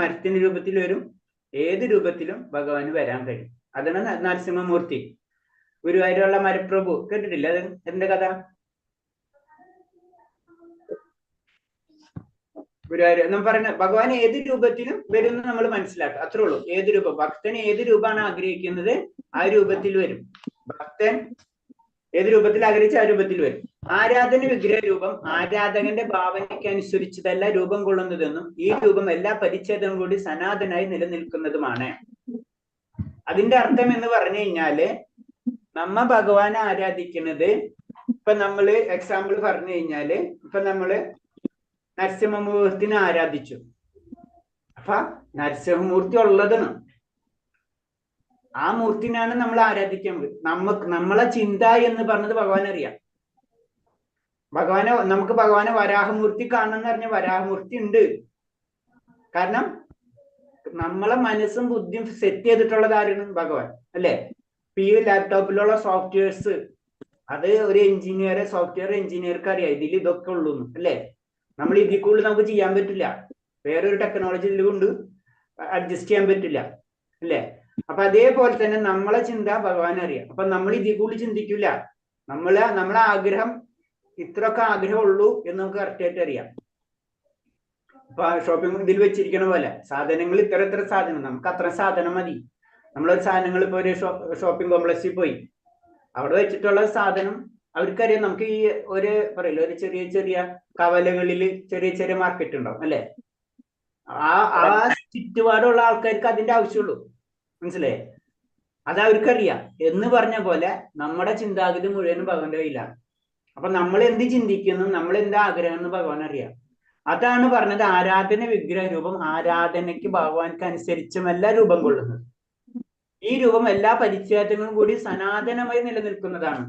മരത്തിന്റെ രൂപത്തിൽ വരും. ഏത് രൂപത്തിലും ഭഗവാന് വരാൻ കഴിയും. അതാണ് നരസിംഹമൂർത്തി, ഗുരുവായൂരുള്ള മരപ്രഭു. കേട്ടിട്ടില്ല അത്? എന്റെ കഥ ഗുരുവായൂർ എന്ന് പറയുന്ന ഭഗവാൻ ഏത് രൂപത്തിലും വരുമെന്ന് നമ്മൾ മനസ്സിലാക്കുക, അത്രേ ഉള്ളൂ. ഏത് രൂപം, ഭക്തൻ ഏത് രൂപമാണ് ആഗ്രഹിക്കുന്നത് ആ രൂപത്തിൽ വരും. ഭക്തൻ ഏത് രൂപത്തിൽ ആഗ്രഹിച്ച ആ രൂപത്തിൽ വരും. ആരാധന വിഗ്രഹ രൂപം ആരാധകന്റെ ഭാവനയ്ക്ക് അനുസരിച്ചതല്ല രൂപം കൊള്ളുന്നതെന്നും ഈ രൂപം എല്ലാ പരിച്ഛേദവും കൂടി സനാതനായി നിലനിൽക്കുന്നതുമാണ്. അതിന്റെ അർത്ഥം എന്ന് പറഞ്ഞു കഴിഞ്ഞാല് നമ്മ ഭഗവാനെ ആരാധിക്കുന്നത്, ഇപ്പൊ നമ്മള് എക്സാമ്പിൾ പറഞ്ഞു കഴിഞ്ഞാല്, ഇപ്പൊ നമ്മള് നരസിംഹമൂർത്തിനെ ആരാധിച്ചു. അപ്പൊ നരസിംഹമൂർത്തി ഉള്ളതാണ്, ആ മൂർത്തിനാണ് നമ്മൾ ആരാധിക്കുന്നത്. നമ്മളെ ചിന്ത എന്ന് പറഞ്ഞത് ഭഗവാൻ അറിയാം. നമുക്ക് ഭഗവാനെ വരാഹമൂർത്തി കാണണമെന്ന് പറഞ്ഞ വരാഹമൂർത്തി ഉണ്ട്. കാരണം നമ്മളെ മനസ്സും ബുദ്ധിയും സെറ്റ് ചെയ്തിട്ടുള്ളത് ആരാണ്? ഭഗവാൻ അല്ലെ. ഇപ്പൊ ഈ ലാപ്ടോപ്പിലുള്ള സോഫ്റ്റ്വെയർസ്, അത് ഒരു എഞ്ചിനീയറെ, സോഫ്റ്റ്വെയർ എഞ്ചിനീയർക്ക് അറിയാം ഇതിൽ ഇതൊക്കെ ഉള്ളൂ അല്ലെ. നമ്മൾ ഇതിൽ കൂടുതൽ നമുക്ക് ചെയ്യാൻ പറ്റില്ല, വേറൊരു ടെക്നോളജി ഇതിൽ കൊണ്ട് അഡ്ജസ്റ്റ് ചെയ്യാൻ പറ്റില്ല അല്ലെ. അപ്പൊ അതേപോലെ തന്നെ നമ്മളെ ചിന്ത ഭഗവാൻ അറിയാം. അപ്പൊ നമ്മൾ ഇതിൽ കൂടുതൽ ചിന്തിക്കില്ല. നമ്മളെ ആഗ്രഹം ഇത്രയൊക്കെ ആഗ്രഹമുള്ളൂ എന്ന് നമുക്ക് കറക്റ്റായിട്ട് അറിയാം. ഇപ്പൊ ഷോപ്പിംഗ് ഇതിൽ വെച്ചിരിക്കണ പോലെ സാധനങ്ങൾ ഇത്ര സാധനം, നമുക്ക് അത്ര സാധനം മതി. നമ്മളൊരു സാധനങ്ങൾ ഇപ്പൊ ഒരു ഷോപ്പിംഗ് കോംപ്ലക്സിൽ പോയി, അവിടെ വെച്ചിട്ടുള്ള സാധനം അവർക്കറിയാം. നമുക്ക് ഈ ഒരു പറയില്ല, ഒരു ചെറിയ ചെറിയ കവലകളിൽ ചെറിയ ചെറിയ മാർക്കറ്റ് ഉണ്ടാവും അല്ലെ. ആ ചുറ്റുപാടുള്ള ആൾക്കാർക്ക് അതിന്റെ ആവശ്യമുള്ളൂ, മനസ്സിലായേ? അത് അവർക്കറിയാം. എന്ന് പറഞ്ഞ പോലെ നമ്മുടെ ചിന്താഗതി മുഴുവനും ഭഗവാന്റെ കയ്യിലാണ്. അപ്പൊ നമ്മൾ എന്ത് ചിന്തിക്കുന്നു, നമ്മൾ എന്ത് ആഗ്രഹം എന്ന് ഭഗവാൻ അറിയാം. അതാണ് പറഞ്ഞത് ആരാധന വിഗ്രഹ രൂപം ആരാധനയ്ക്ക് ഭഗവാൻക്ക് അനുസരിച്ചുമല്ല രൂപം കൊള്ളുന്നത്. ഈ രൂപം എല്ലാ പരിച്ഛേദങ്ങളും കൂടി സനാതനമായി നിലനിൽക്കുന്നതാണ്.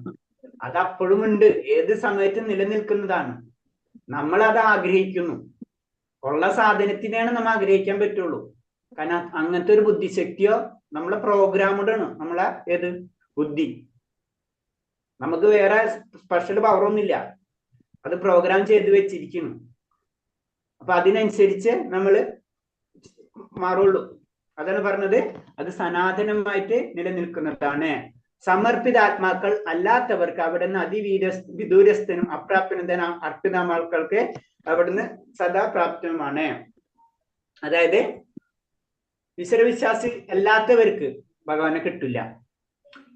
അത് അപ്പോഴും ഉണ്ട്, ഏത് സമയത്തും നിലനിൽക്കുന്നതാണ്. നമ്മൾ അത് ആഗ്രഹിക്കുന്നു. ഉള്ള സാധനത്തിനെയാണ് നമ്മൾ ആഗ്രഹിക്കാൻ പറ്റുള്ളൂ. കാരണം അങ്ങനത്തെ ഒരു ബുദ്ധിശക്തിയോ നമ്മളെ പ്രോഗ്രാമുടാണ് നമ്മളെ ഏത് ബുദ്ധി. നമുക്ക് വേറെ സ്പെഷ്യൽ പവറൊന്നുമില്ല, അത് പ്രോഗ്രാം ചെയ്ത് വെച്ചിരിക്കുന്നു. അപ്പൊ അതിനനുസരിച്ച് നമ്മൾ മാറുള്ളൂ. അതാണ് പറഞ്ഞത്, അത് സനാതനമായിട്ട് നിലനിൽക്കുന്നതാണ്. സമർപ്പിതാത്മാക്കൾ അല്ലാത്തവർക്ക് അവിടുന്ന് വിദൂരസ്ഥനും അപ്രാപ്തനും അർപ്പിതാത്മാക്കൾക്ക് അവിടുന്ന് സദാ പ്രാപ്തനുമാണ്. അതായത് ഈശ്വരവിശ്വാസി അല്ലാത്തവർക്ക് ഭഗവാനെ കിട്ടില്ല,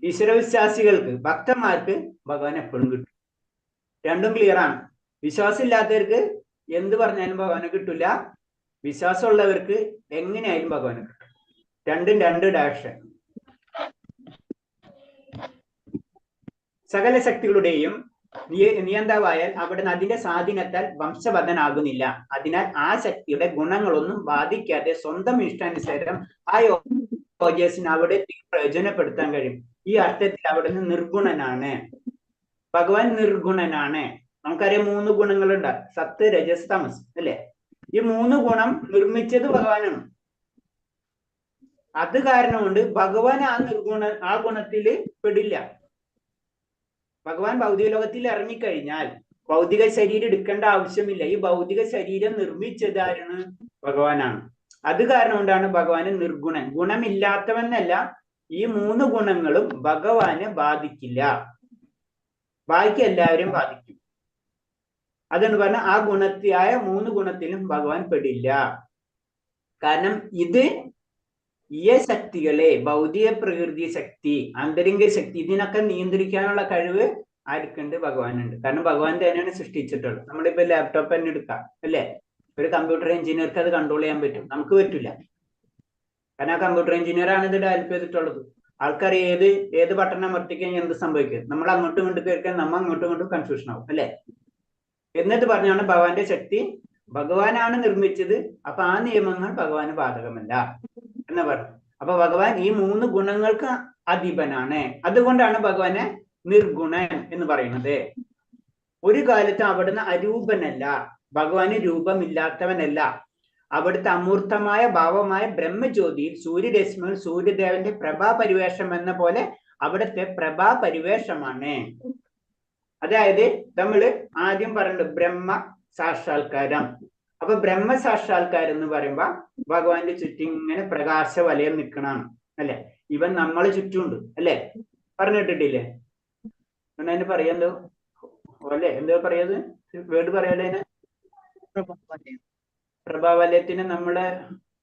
ഈശ്വരവിശ്വാസികൾക്ക് ഭക്തന്മാർക്ക് ഭഗവാൻ എപ്പോഴും കിട്ടും. രണ്ടും ക്ലിയർ ആണ്. വിശ്വാസം ഇല്ലാത്തവർക്ക് എന്ത് പറഞ്ഞാലും ഭഗവാനെ കിട്ടില്ല, വിശ്വാസമുള്ളവർക്ക് എങ്ങനെയായാലും ഭഗവാനെ കിട്ടും. രണ്ടും രണ്ട് ഡയറക്ഷൻ. സകല ശക്തികളുടെയും നിയന്താവായാൽ അവിടുന്ന് അതിന്റെ സ്വാധീനത്താൽ വംശബദ്ധനാകുന്നില്ല. അതിനാൽ ആ ശക്തിയുടെ ഗുണങ്ങളൊന്നും ബാധിക്കാതെ സ്വന്തം ഇഷ്ടാനുസരണം ആ ഓജസ്സിന് അവിടെ പ്രയോജനപ്പെടുത്താൻ കഴിയും. ഈ അർത്ഥത്തിൽ അവിടുന്ന് നിർഗുണനാണ്. ഭഗവാൻ നിർഗുണനാണ്. നമുക്കറിയാം 3 ഗുണങ്ങളുണ്ട്, സത്ത് രജസ് തമസ് അല്ലെ. ഈ 3 ഗുണം നിർമ്മിച്ചത് ഭഗവാനാണ്. അത് കാരണം കൊണ്ട് ഭഗവാൻ ആ ഗുണത്തില് പെടില്ല. ഭഗവാൻ ഭൗതിക ലോകത്തിൽ ഇറങ്ങിക്കഴിഞ്ഞാൽ ഭൗതിക ശരീരം എടുക്കേണ്ട ആവശ്യമില്ല. ഈ ഭൗതിക ശരീരം നിർമ്മിച്ചത് ആരാണ്? ഭഗവാനാണ്. അത് കാരണം കൊണ്ടാണ് ഭഗവാന് നിർഗുണൻ. ഗുണമില്ലാത്തവനല്ല. ഈ 3 ഗുണങ്ങളും ഭഗവാനെ ബാധിക്കില്ല, ബാക്കി എല്ലാവരും ബാധിക്കും. അതെന്ന് പറഞ്ഞാൽ ആ ഗുണത്തിയായ 3 ഗുണത്തിലും ഭഗവാൻ പെടില്ല. കാരണം ഇത് ഈ ശക്തികളെ, ഭൗതിക പ്രകൃതി ശക്തി, ആന്തരിക ശക്തി, ഇതിനൊക്കെ നിയന്ത്രിക്കാനുള്ള കഴിവ് ആർക്കുണ്ട്? ഭഗവാനുണ്ട്. കാരണം ഭഗവാൻ തന്നെയാണ് സൃഷ്ടിച്ചിട്ടുള്ളത്. നമ്മളിപ്പോ ലാപ്ടോപ്പ് തന്നെ എടുക്കാം അല്ലെ. ഒരു കമ്പ്യൂട്ടർ എഞ്ചിനീയർക്ക് അത് കൺട്രോൾ ചെയ്യാൻ പറ്റും, നമുക്ക് പറ്റില്ല. കാരണം ആ കമ്പ്യൂട്ടർ എഞ്ചിനീയർ ആണ് ഇത് ഡെവലപ്പ് ചെയ്തിട്ടുള്ളത്. ആൾക്കറിയാം ഏത് ബട്ടൺ അമർത്തിക്കഴിഞ്ഞാൽ എന്ത് സംഭവിക്കും. നമ്മൾ അങ്ങോട്ടും ഇങ്ങോട്ടും കേൾക്കാൻ നമ്മൾ അങ്ങോട്ടും ഇങ്ങോട്ടും കൺഫ്യൂഷൻ ആവും അല്ലെ. എന്നിട്ട് പറഞ്ഞാണ് ഭഗവാന്റെ ശക്തി ഭഗവാനാണ് നിർമ്മിച്ചത്. അപ്പൊ ആ നിയമങ്ങൾ ഭഗവാന് ബാധകമല്ല എന്ന് പറഞ്ഞു. അപ്പൊ ഭഗവാൻ ഈ 3 ഗുണങ്ങൾക്ക് അധിപനാണ്. അതുകൊണ്ടാണ് ഭഗവാനെ നിർഗുണൻ എന്ന് പറയുന്നത്. ഒരു കാലത്ത് അവിടുന്ന് അരൂപനല്ല, ഭഗവാന് രൂപമില്ലാത്തവനല്ല. അവിടുത്തെ അമൂർത്തമായ ഭാവമായ ബ്രഹ്മജ്യോതിയിൽ സൂര്യരശ്മികൾ സൂര്യദേവന്റെ പ്രഭാപരിവേഷം എന്ന പോലെ അവിടുത്തെ പ്രഭാപരിവേഷമാണ്. അതായത് നമ്മള് ആദ്യം പറഞ്ഞത് ബ്രഹ്മ സാക്ഷാത്കാരം. അപ്പൊ ബ്രഹ്മ സാക്ഷാത്കാരം എന്ന് പറയുമ്പോ ഭഗവാന്റെ ചുറ്റും ഇങ്ങനെ പ്രകാശ വലയം നിൽക്കണാണ് അല്ലെ. ഇവൻ നമ്മളെ ചുറ്റുമുണ്ട് അല്ലെ, പറഞ്ഞിട്ടിട്ടില്ലേ? അതിന് പറയാന്തോ അല്ലെ, എന്തോ പറയാത് വേർഡ് പറയാലേ? പ്രഭാവലയത്തിന് നമ്മളെ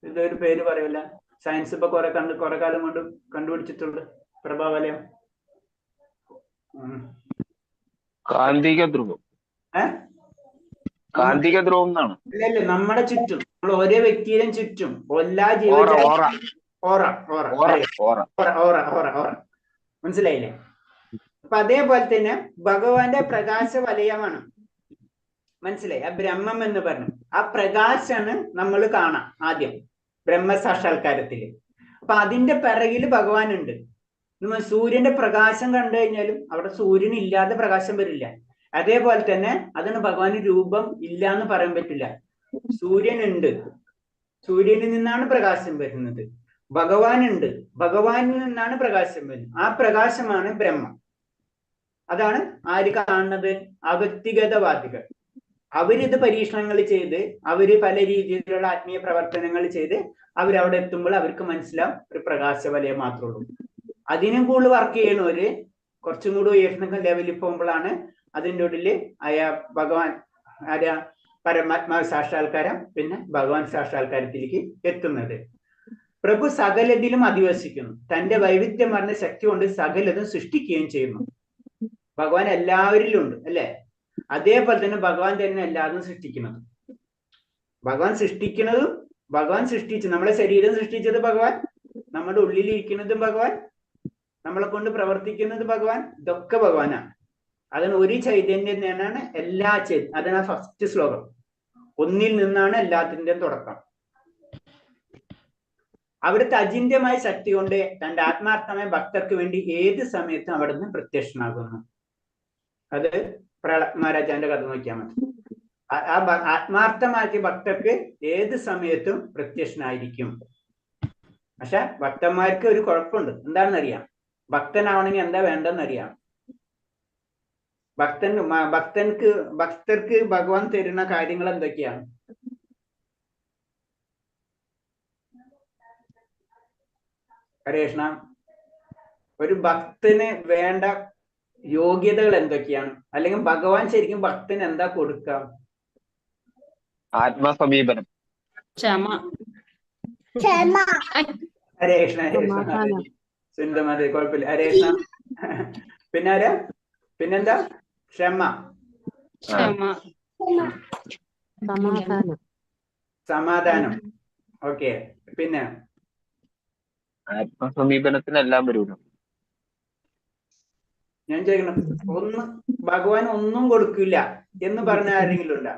ഇതൊരു പേര് പറയൂല, സയൻസ് ഇപ്പൊ കുറെ കാലം കൊണ്ട് കണ്ടുപിടിച്ചിട്ടുണ്ട് പ്രഭാവലയം. കാന്തിക ധ്രുവം. കാന്തിക ധ്രുവം എന്നാണ്. ഇല്ല, നമ്മുടെ ചുറ്റും, നമ്മൾ ഓരോ വ്യക്തിയിലും ചുറ്റും എല്ലാ മനസ്സിലായില്ലേ? അപ്പൊ അതേപോലെ തന്നെ ഭഗവാന്റെ പ്രകാശ വലയമാണ്, മനസ്സിലായി? ആ ബ്രഹ്മം എന്ന് പറഞ്ഞു, ആ പ്രകാശാണ് നമ്മൾ കാണാം ആദ്യം ബ്രഹ്മസാക്ഷാത്കാരത്തില്. അപ്പൊ അതിന്റെ പിറകില് ഭഗവാൻ ഉണ്ട്. നമ്മൾ സൂര്യന്റെ പ്രകാശം കണ്ടു കഴിഞ്ഞാലും അവിടെ സൂര്യൻ ഇല്ലാതെ പ്രകാശം വരില്ല. അതേപോലെ തന്നെ അതിന് ഭഗവാന് രൂപം ഇല്ല എന്ന് പറയാൻ പറ്റില്ല. സൂര്യൻ ഉണ്ട്, സൂര്യനിൽ നിന്നാണ് പ്രകാശം വരുന്നത്. ഭഗവാൻ ഉണ്ട്, ഭഗവാനിൽ നിന്നാണ് പ്രകാശം വരുന്നത്. ആ പ്രകാശമാണ് ബ്രഹ്മം. അതാണ് ആര് കാണുന്നത്? അവ്യക്തിഗതവാദികൾ. അവരിത് പരീക്ഷണങ്ങൾ ചെയ്ത്, അവര് പല രീതിയിലുള്ള ആത്മീയ പ്രവർത്തനങ്ങൾ ചെയ്ത് അവരവിടെ എത്തുമ്പോൾ അവർക്ക് മനസ്സിലാവും ഒരു പ്രകാശവലയം മാത്രമേ ഉള്ളൂ. അതിനും കൂടുതൽ വർക്ക് ചെയ്യണവര് കുറച്ചും കൂടി ഉയർന്ന ലെവലിൽ പോകുമ്പോഴാണ് അതിൻ്റെ ഉള്ളില് ഭഗവാൻ പരമാത്മാവ് സാക്ഷാത്കാരം, പിന്നെ ഭഗവാൻ സാക്ഷാത്കാരത്തിലേക്ക് എത്തുന്നത്. പ്രഭു സകലതിലും അധിവസിക്കുന്നു, തന്റെ വൈവിധ്യമാർന്ന ശക്തി കൊണ്ട് സകലതും സൃഷ്ടിക്കുകയും ചെയ്യുന്നു. ഭഗവാൻ എല്ലാവരിലും ഉണ്ട്, അല്ലെ? അതേപോലെ തന്നെ ഭഗവാൻ തന്നെ എല്ലാതും സൃഷ്ടിക്കുന്നത്. ഭഗവാൻ സൃഷ്ടിക്കുന്നതും, ഭഗവാൻ സൃഷ്ടിച്ചു, നമ്മളെ ശരീരം സൃഷ്ടിച്ചത് ഭഗവാൻ, നമ്മുടെ ഉള്ളിലിരിക്കുന്നതും ഭഗവാൻ, നമ്മളെ കൊണ്ട് പ്രവർത്തിക്കുന്നത് ഭഗവാൻ, ഇതൊക്കെ ഭഗവാനാണ്. അതിന് ഒരു ചൈതന്യം തന്നെയാണ് എല്ലാ അതാണ് ഫസ്റ്റ് ശ്ലോകം. ഒന്നിൽ നിന്നാണ് എല്ലാത്തിന്റെയും തുടക്കം. അവിടുത്തെ അചിന്ത്യമായ ശക്തി കൊണ്ട് തന്റെ ആത്മാർത്ഥമായ ഭക്തർക്ക് വേണ്ടി ഏത് സമയത്തും അവിടുന്ന് പ്രത്യക്ഷനാകുന്നു. അത് പ്രഹ്ലാദ് മഹാരാജാന്റെ കഥ നോക്കിയാൽ മതി. ആ ആത്മാർത്ഥമാക്കിയ ഭക്തർക്ക് ഏത് സമയത്തും പ്രത്യക്ഷനായിരിക്കും. പക്ഷെ ഭക്തന്മാർക്ക് ഒരു കുഴപ്പമുണ്ട്. എന്താണെന്നറിയാം? ഭക്തനാവണമെങ്കിൽ എന്താ വേണ്ടെന്നറിയാം? ഭക്തർക്ക് ഭഗവാൻ തരുന്ന കാര്യങ്ങൾ എന്തൊക്കെയാണ്? ഹരേഷ്ണ, ഒരു ഭക്തന് വേണ്ട യോഗ്യതകൾ എന്തൊക്കെയാണ്? അല്ലെങ്കിൽ ഭഗവാൻ ശരിക്കും ഭക്തന് എന്താ കൊടുക്കാം? ആത്മസമീപനം, ഹരേഷ്ണ സുന്ദമതി, കുഴപ്പമില്ല. ഹരേഷ്ണ പിന്നെന്താ? ക്ഷമ, സമാധാനം. ഓക്കെ, പിന്നെ ആത്മസമീപനത്തിനെല്ലാം വരുമല്ലോ. ഞാൻ ചോദിക്കണം, ഭഗവാൻ ഒന്നും കൊടുക്കില്ല എന്ന് പറഞ്ഞ ആരെങ്കിലും ഉണ്ടോ?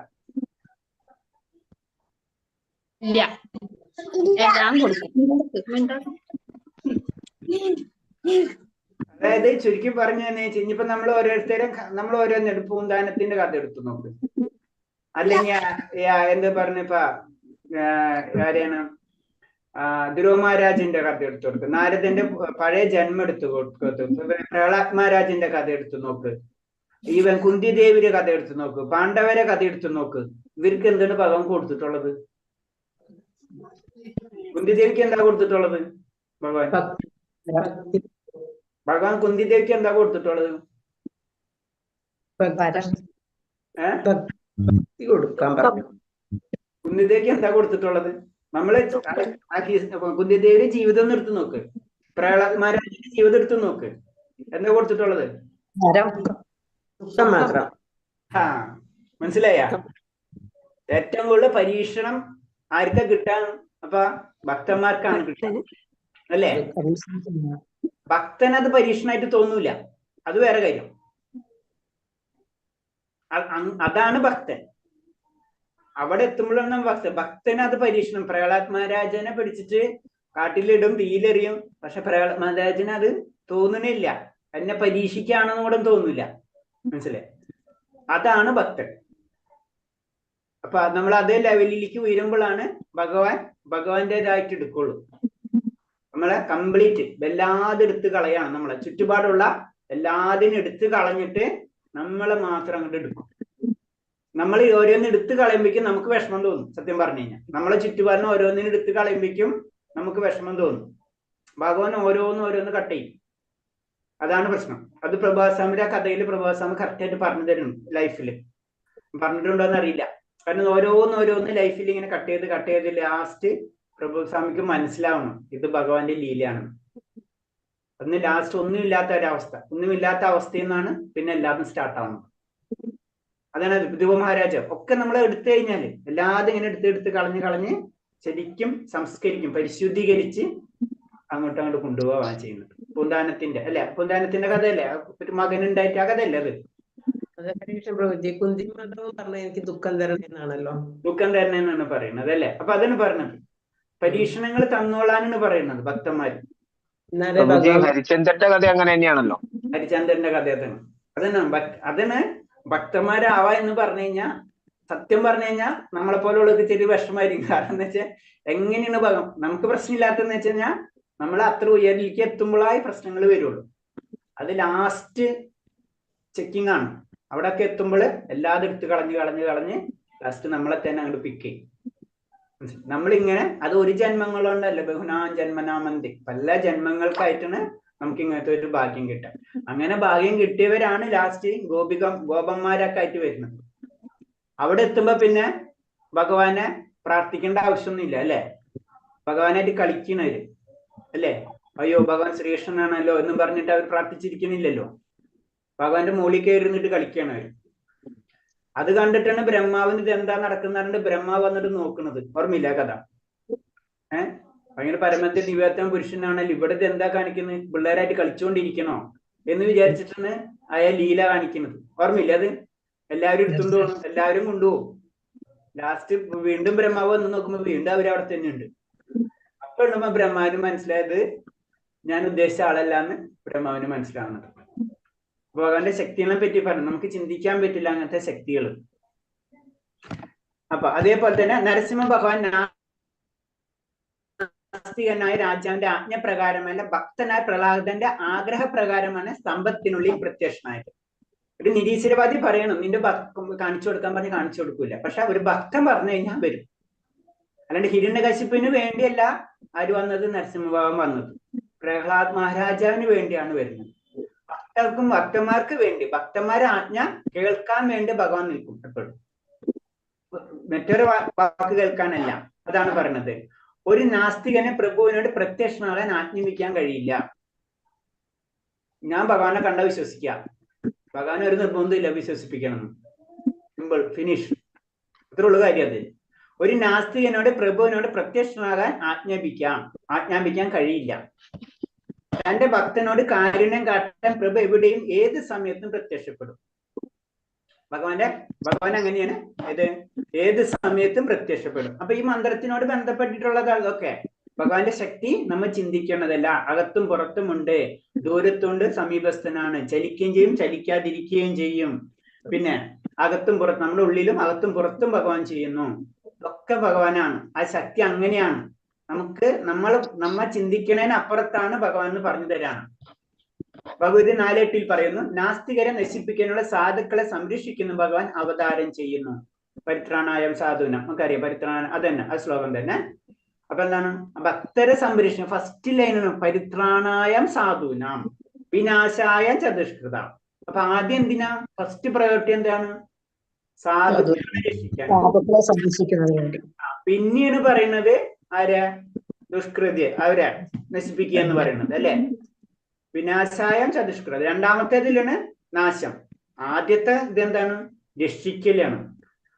അതായത് ചുരുക്കി പറഞ്ഞു തന്നെ, ഇനിയിപ്പോ നമ്മൾ ഓരോരുത്തരും പൂന്താനത്തിന്റെ കഥ എടുത്തു നോക്ക്, അല്ലെങ്കിൽ എന്ത് പറഞ്ഞപ്പ ആരെയാണ് ധ്രുവ മഹാരാജിന്റെ കഥ എടുത്തു കൊടുക്ക്, നാരദന്റെ പഴയ ജന്മം എടുത്തു കൊടുത്തു, പ്രഹ്ലാദ് മഹാരാജിന്റെ കഥ എടുത്തു നോക്ക്, ഈവൻ കുന്തിദേവിയുടെ കഥ എടുത്തു നോക്ക്, പാണ്ഡവരെ കഥ എടുത്തു നോക്ക്. ഇവർക്ക് എന്താണ് ഭഗവാൻ കൊടുത്തിട്ടുള്ളത്? കുന്തിദേവിക്ക് എന്താ കൊടുത്തിട്ടുള്ളത്? ഭഗവാൻ കുന്തിദേവിക്ക് എന്താ കൊടുത്തിട്ടുള്ളത്? കുന്തിദേവിക്ക് എന്താ കൊടുത്തിട്ടുള്ളത്? നമ്മള് കുന്തിദേവിയുടെ ജീവിതം ഒന്ന് എടുത്തു നോക്ക്, പ്രഹ്ലാദ് മഹാരാജിന്റെ ജീവിതം എടുത്തു നോക്ക്, എന്താ കൊടുത്തിട്ടുള്ളത്? മാത്രം. മനസ്സിലായ? ഏറ്റവും കൂടുതൽ പരീക്ഷണം ആർക്കാ കിട്ടാൻ? അപ്പൊ ഭക്തന്മാർക്കാണ് കിട്ടാൻ, അല്ലേ? ഭക്തനത് പരീക്ഷണമായിട്ട് തോന്നൂല, അത് വേറെ കാര്യം. അതാണ് ഭക്തൻ. അവിടെ എത്തുമ്പോഴാണ് ഭക്തന് അത് പരീക്ഷണം. പ്രഹ്ലാദ് മഹാരാജനെ പിടിച്ചിട്ട് കാട്ടിലിടും, തീയിലെറിയും. പക്ഷെ പ്രഹ്ലാദ് മഹാരാജന് അത് തോന്നുന്നില്ല, എന്നെ പരീക്ഷിക്കുകയാണെന്ന് കൂടെ തോന്നില്ല. മനസ്സിലായി? അതാണ് ഭക്തൻ. അപ്പൊ നമ്മൾ അതേ ലെവലിലേക്ക് ഉയരുമ്പോഴാണ് ഭഗവാന്റേതായിട്ട് എടുക്കുള്ളൂ. നമ്മളെ കംപ്ലീറ്റ് എല്ലാതും എടുത്ത് കളയാണ്. നമ്മളെ ചുറ്റുപാടുള്ള എല്ലാതിനും എടുത്ത് കളഞ്ഞിട്ട് നമ്മളെ മാത്രം അങ്ങോട്ട് എടുക്കും. നമ്മൾ ഓരോന്നും എടുത്ത് കളയുമ്പോഴേക്കും നമുക്ക് വിഷമം തോന്നും. സത്യം പറഞ്ഞു കഴിഞ്ഞാൽ നമ്മളെ ചുറ്റുപാടിന് ഓരോന്നിനും എടുത്ത് കളയുമ്പോഴേക്കും നമുക്ക് വിഷമം തോന്നും. ഭഗവാൻ ഓരോന്ന് കട്ട് ചെയ്യും. അതാണ് പ്രശ്നം. അത് പ്രഭാസ്വാമിയുടെ കഥയിൽ പ്രഭാസ്വാമി കറക്റ്റായിട്ട് പറഞ്ഞു തരുന്നു. ലൈഫിൽ പറഞ്ഞിട്ടുണ്ടോന്ന് അറിയില്ല. കാരണം ഓരോന്നോരോന്ന് ലൈഫിൽ ഇങ്ങനെ കട്ട് ചെയ്ത് ലാസ്റ്റ് പ്രഭുസ്വാമിക്ക് മനസ്സിലാവണം ഇത് ഭഗവാന്റെ ലീലയാണ്. അന്ന് ലാസ്റ്റ് ഒന്നുമില്ലാത്ത അവസ്ഥയിൽ നിന്നാണ് പിന്നെ എല്ലാതും സ്റ്റാർട്ട് ആവുന്നത്. അതാണ് ധ്രുവ മഹാരാജ ഒക്കെ നമ്മൾ എടുത്തു കഴിഞ്ഞാല് എല്ലാതും ഇങ്ങനെ എടുത്ത് കളഞ്ഞ് ശരിക്കും സംസ്കരിക്കും, പരിശുദ്ധീകരിച്ച് അങ്ങോട്ട് കൊണ്ടുപോവാണ് ചെയ്യുന്നത്. പൂന്താനത്തിന്റെ പൂന്താനത്തിന്റെ കഥയല്ലേ, ഒരു മകനുണ്ടായിട്ട് ആ കഥയല്ലേ അത്. കുന്തിമാതാവ് പറഞ്ഞ എനിക്ക് ദുഃഖം തരണം എന്നാണല്ലോ, ദുഃഖം തരണം എന്നാണ് പറയുന്നത് അല്ലെ. അപ്പൊ അതാണ് പറഞ്ഞത്, പരീക്ഷണങ്ങൾ തന്നോളാനാണ് പറയുന്നത് ഭക്തന്മാര്. ഹരിചന്ദ്രന്റെ കഥ അങ്ങനെ തന്നെയാണല്ലോ. ഹരിചന്ദ്രന്റെ കഥ അതാണ് ഭക്തന്മാരാവാ എന്ന് പറഞ്ഞു കഴിഞ്ഞാൽ, സത്യം പറഞ്ഞു കഴിഞ്ഞാൽ നമ്മളെ പോലുള്ളവർക്ക് ചെറിയ വിഷമായിരിക്കും. കാരണം എന്താ വെച്ചാൽ എങ്ങനെയാണ് നമുക്ക് പ്രശ്നമില്ലാത്തതെന്ന് വെച്ച് കഴിഞ്ഞാൽ നമ്മൾ അത്ര ഉയരിലേക്ക് എത്തുമ്പോഴായി പ്രശ്നങ്ങൾ വരുള്ളൂ. അത് ലാസ്റ്റ് ചെക്കിംഗ് ആണ്. അവിടെയൊക്കെ എത്തുമ്പോൾ എല്ലാതും എടുത്ത് കളഞ്ഞ് ലാസ്റ്റ് നമ്മളെ തന്നെ അങ്ങോട്ട് പിക്ക് ചെയ്യും. നമ്മളിങ്ങനെ അത് ഒരു ജന്മങ്ങൾ കൊണ്ടല്ല, ബഹുനാം ജന്മനാമന്തി, പല ജന്മങ്ങൾക്കായിട്ടാണ് നമുക്ക് ഇങ്ങനത്തെ ഒരു ഭാഗ്യം കിട്ടുക. അങ്ങനെ ഭാഗ്യം കിട്ടിയവരാണ് ലാസ്റ്റ് ഗോപന്മാരൊക്കെ ആയിട്ട് വരുന്നത്. അവിടെ എത്തുമ്പോ പിന്നെ ഭഗവാനെ പ്രാർത്ഥിക്കേണ്ട ആവശ്യമൊന്നുമില്ല അല്ലെ. ഭഗവാനായിട്ട് കളിക്കണവര് അല്ലേ, അയ്യോ ഭഗവാൻ ശ്രീകൃഷ്ണനാണല്ലോ എന്ന് പറഞ്ഞിട്ട് അവർ പ്രാർത്ഥിച്ചിരിക്കണില്ലല്ലോ. ഭഗവാന്റെ മുകളിൽ കയറിന്നിട്ട് കളിക്കുകയാണ് അവർ. അത് കണ്ടിട്ടാണ് ബ്രഹ്മാവിന് ഇത് എന്താ നടക്കുന്ന ബ്രഹ്മാവ് വന്നിട്ട് നോക്കുന്നത്. ഓർമ്മയില്ല കഥ? ഭയങ്കര പരമത്തെ ദിവ്യാത്മ പുരുഷനാണല്ലോ, ഇവിടെ ഇത് എന്താ കാണിക്കുന്നത്, പിള്ളേരായിട്ട് കളിച്ചുകൊണ്ടിരിക്കണോ എന്ന് വിചാരിച്ചിട്ടാണ് അയാൾ ലീല കാണിക്കുന്നത്. ഓർമ്മയില്ല അത്? എല്ലാവരും എടുത്തുകൊണ്ട് പോകണം, എല്ലാവരും കൊണ്ടുപോകും. ലാസ്റ്റ് വീണ്ടും ബ്രഹ്മാവ് വന്ന് നോക്കുമ്പോ വീണ്ടും അവരവിടെ തന്നെ ഉണ്ട്. അപ്പൊ ഉണ്ടോ ബ്രഹ്മാവിന് മനസ്സിലായത് ഞാൻ ഉദ്ദേശിച്ച ആളല്ലാന്ന് ബ്രഹ്മാവിന് മനസ്സിലാവുന്നത്. ഭഗവാന്റെ ശക്തികളെ പറ്റി പറഞ്ഞു, നമുക്ക് ചിന്തിക്കാൻ പറ്റില്ല അങ്ങനത്തെ ശക്തികൾ. അപ്പൊ അതേപോലെ തന്നെ നരസിംഹ ഭഗവാൻ നാസ്തികനായ രാജാവിന്റെ ആജ്ഞപ്രകാരമല്ല, ഭക്തനായ പ്രഹ്ലാദന്റെ ആഗ്രഹപ്രകാരമാണ് സ്തംഭത്തിനുള്ളിൽ പ്രത്യക്ഷനായത്. ഒരു നിരീശ്വരവാദി പറയണം നിന്റെ കാണിച്ചു കൊടുക്കാൻ പറഞ്ഞ് കാണിച്ചു കൊടുക്കൂല. പക്ഷെ ഒരു ഭക്തൻ പറഞ്ഞു കഴിഞ്ഞാൽ വരും. അല്ലാണ്ട് ഹിരണ്യകശിപ്പിന് വേണ്ടിയല്ല ആര് വന്നത്, നരസിംഹഭഗവാൻ വന്നത് പ്രഹ്ലാദ് മഹാരാജാവിന് വേണ്ടിയാണ് വരുന്നത്. ഭക്തന്മാർക്ക് വേണ്ടി, ഭക്തന്മാരെ ആജ്ഞ കേൾക്കാൻ വേണ്ടി ഭഗവാൻ നിൽക്കും എപ്പോഴും, മറ്റൊരു വാക്ക് കേൾക്കാനല്ല. അതാണ് പറയുന്നത്, ഒരു നാസ്തികനെ പ്രഭുവിനോട് പ്രത്യക്ഷനാകാൻ ആജ്ഞാപിക്കാൻ കഴിയില്ല. ഞാൻ ഭഗവാനെ കണ്ട വിശ്വസിക്കാം, ഭഗവാനെ ഒരു നിർബന്ധമില്ല വിശ്വസിപ്പിക്കണം. Simple, finish. ഇത്രയുള്ള കാര്യം അത്. ഒരു നാസ്തികനോട് പ്രഭുവിനോട് പ്രത്യക്ഷനാകാൻ ആജ്ഞാപിക്കാൻ കഴിയില്ല. തന്റെ ഭക്തനോട് കാരുണ്യം കാട്ടാൻ പ്രഭു എവിടെയും ഏത് സമയത്തും പ്രത്യക്ഷപ്പെടും. ഭഗവാൻ അങ്ങനെയാണ്, ഏത് സമയത്തും പ്രത്യക്ഷപ്പെടും. അപ്പൊ ഈ മന്ത്രത്തിനോട് ബന്ധപ്പെട്ടിട്ടുള്ളത് അതൊക്കെ ഭഗവാന്റെ ശക്തി നമ്മൾ ചിന്തിക്കേണ്ടതല്ല. അകത്തും പുറത്തും ഉണ്ട്, ദൂരത്തുണ്ട്, സമീപസ്ഥനാണ്, ചലിക്കുകയും ചെയ്യും ചലിക്കാതിരിക്കുകയും ചെയ്യും. പിന്നെ അകത്തും പുറത്തും, നമ്മുടെ ഉള്ളിലും അകത്തും പുറത്തും ഭഗവാൻ ചെയ്യുന്നു. ഇതൊക്കെ ഭഗവാനാണ്. ആ ശക്തി അങ്ങനെയാണ്. നമ്മ ചിന്തിക്കുന്നതിന് അപ്പുറത്താണ് ഭഗവാൻ എന്ന് പറഞ്ഞു തരാണ്. ഭഗവതി 4:8 പറയുന്നു, നാസ്തികരെ നശിപ്പിക്കാനുള്ള സാധുക്കളെ സംരക്ഷിക്കുന്ന ഭഗവാൻ അവതാരം ചെയ്യുന്നു. പരിത്രാണായം സാധുന, നമുക്കറിയാം പരിത്രാണ, അതന്നെ ആ ശ്ലോകം തന്നെ. അപ്പൊ എന്താണ് ഭക്തരെ സംരക്ഷിക്കുക? ഫസ്റ്റ് ലൈനാണ് പരിത്രാണായം സാധുനാം വിനാശായ ചതുഷ്കൃത. അപ്പൊ ആദ്യം എന്തിനാ ഫസ്റ്റ് പ്രയോറിറ്റി എന്താണ്? സാധുക്കളെ രക്ഷിക്കാൻ. പിന്നെയാണ് പറയുന്നത് ആരെ? ദുഷ്കൃതി, അവരെ നശിപ്പിക്കുക എന്ന് പറയുന്നത് അല്ലെ. വിനാശായം ചതുഷ്കൃത, രണ്ടാമത്തേതിലാണ് നാശം. ആദ്യത്തെ ഇതെന്താണ്? രക്ഷിക്കലാണ്.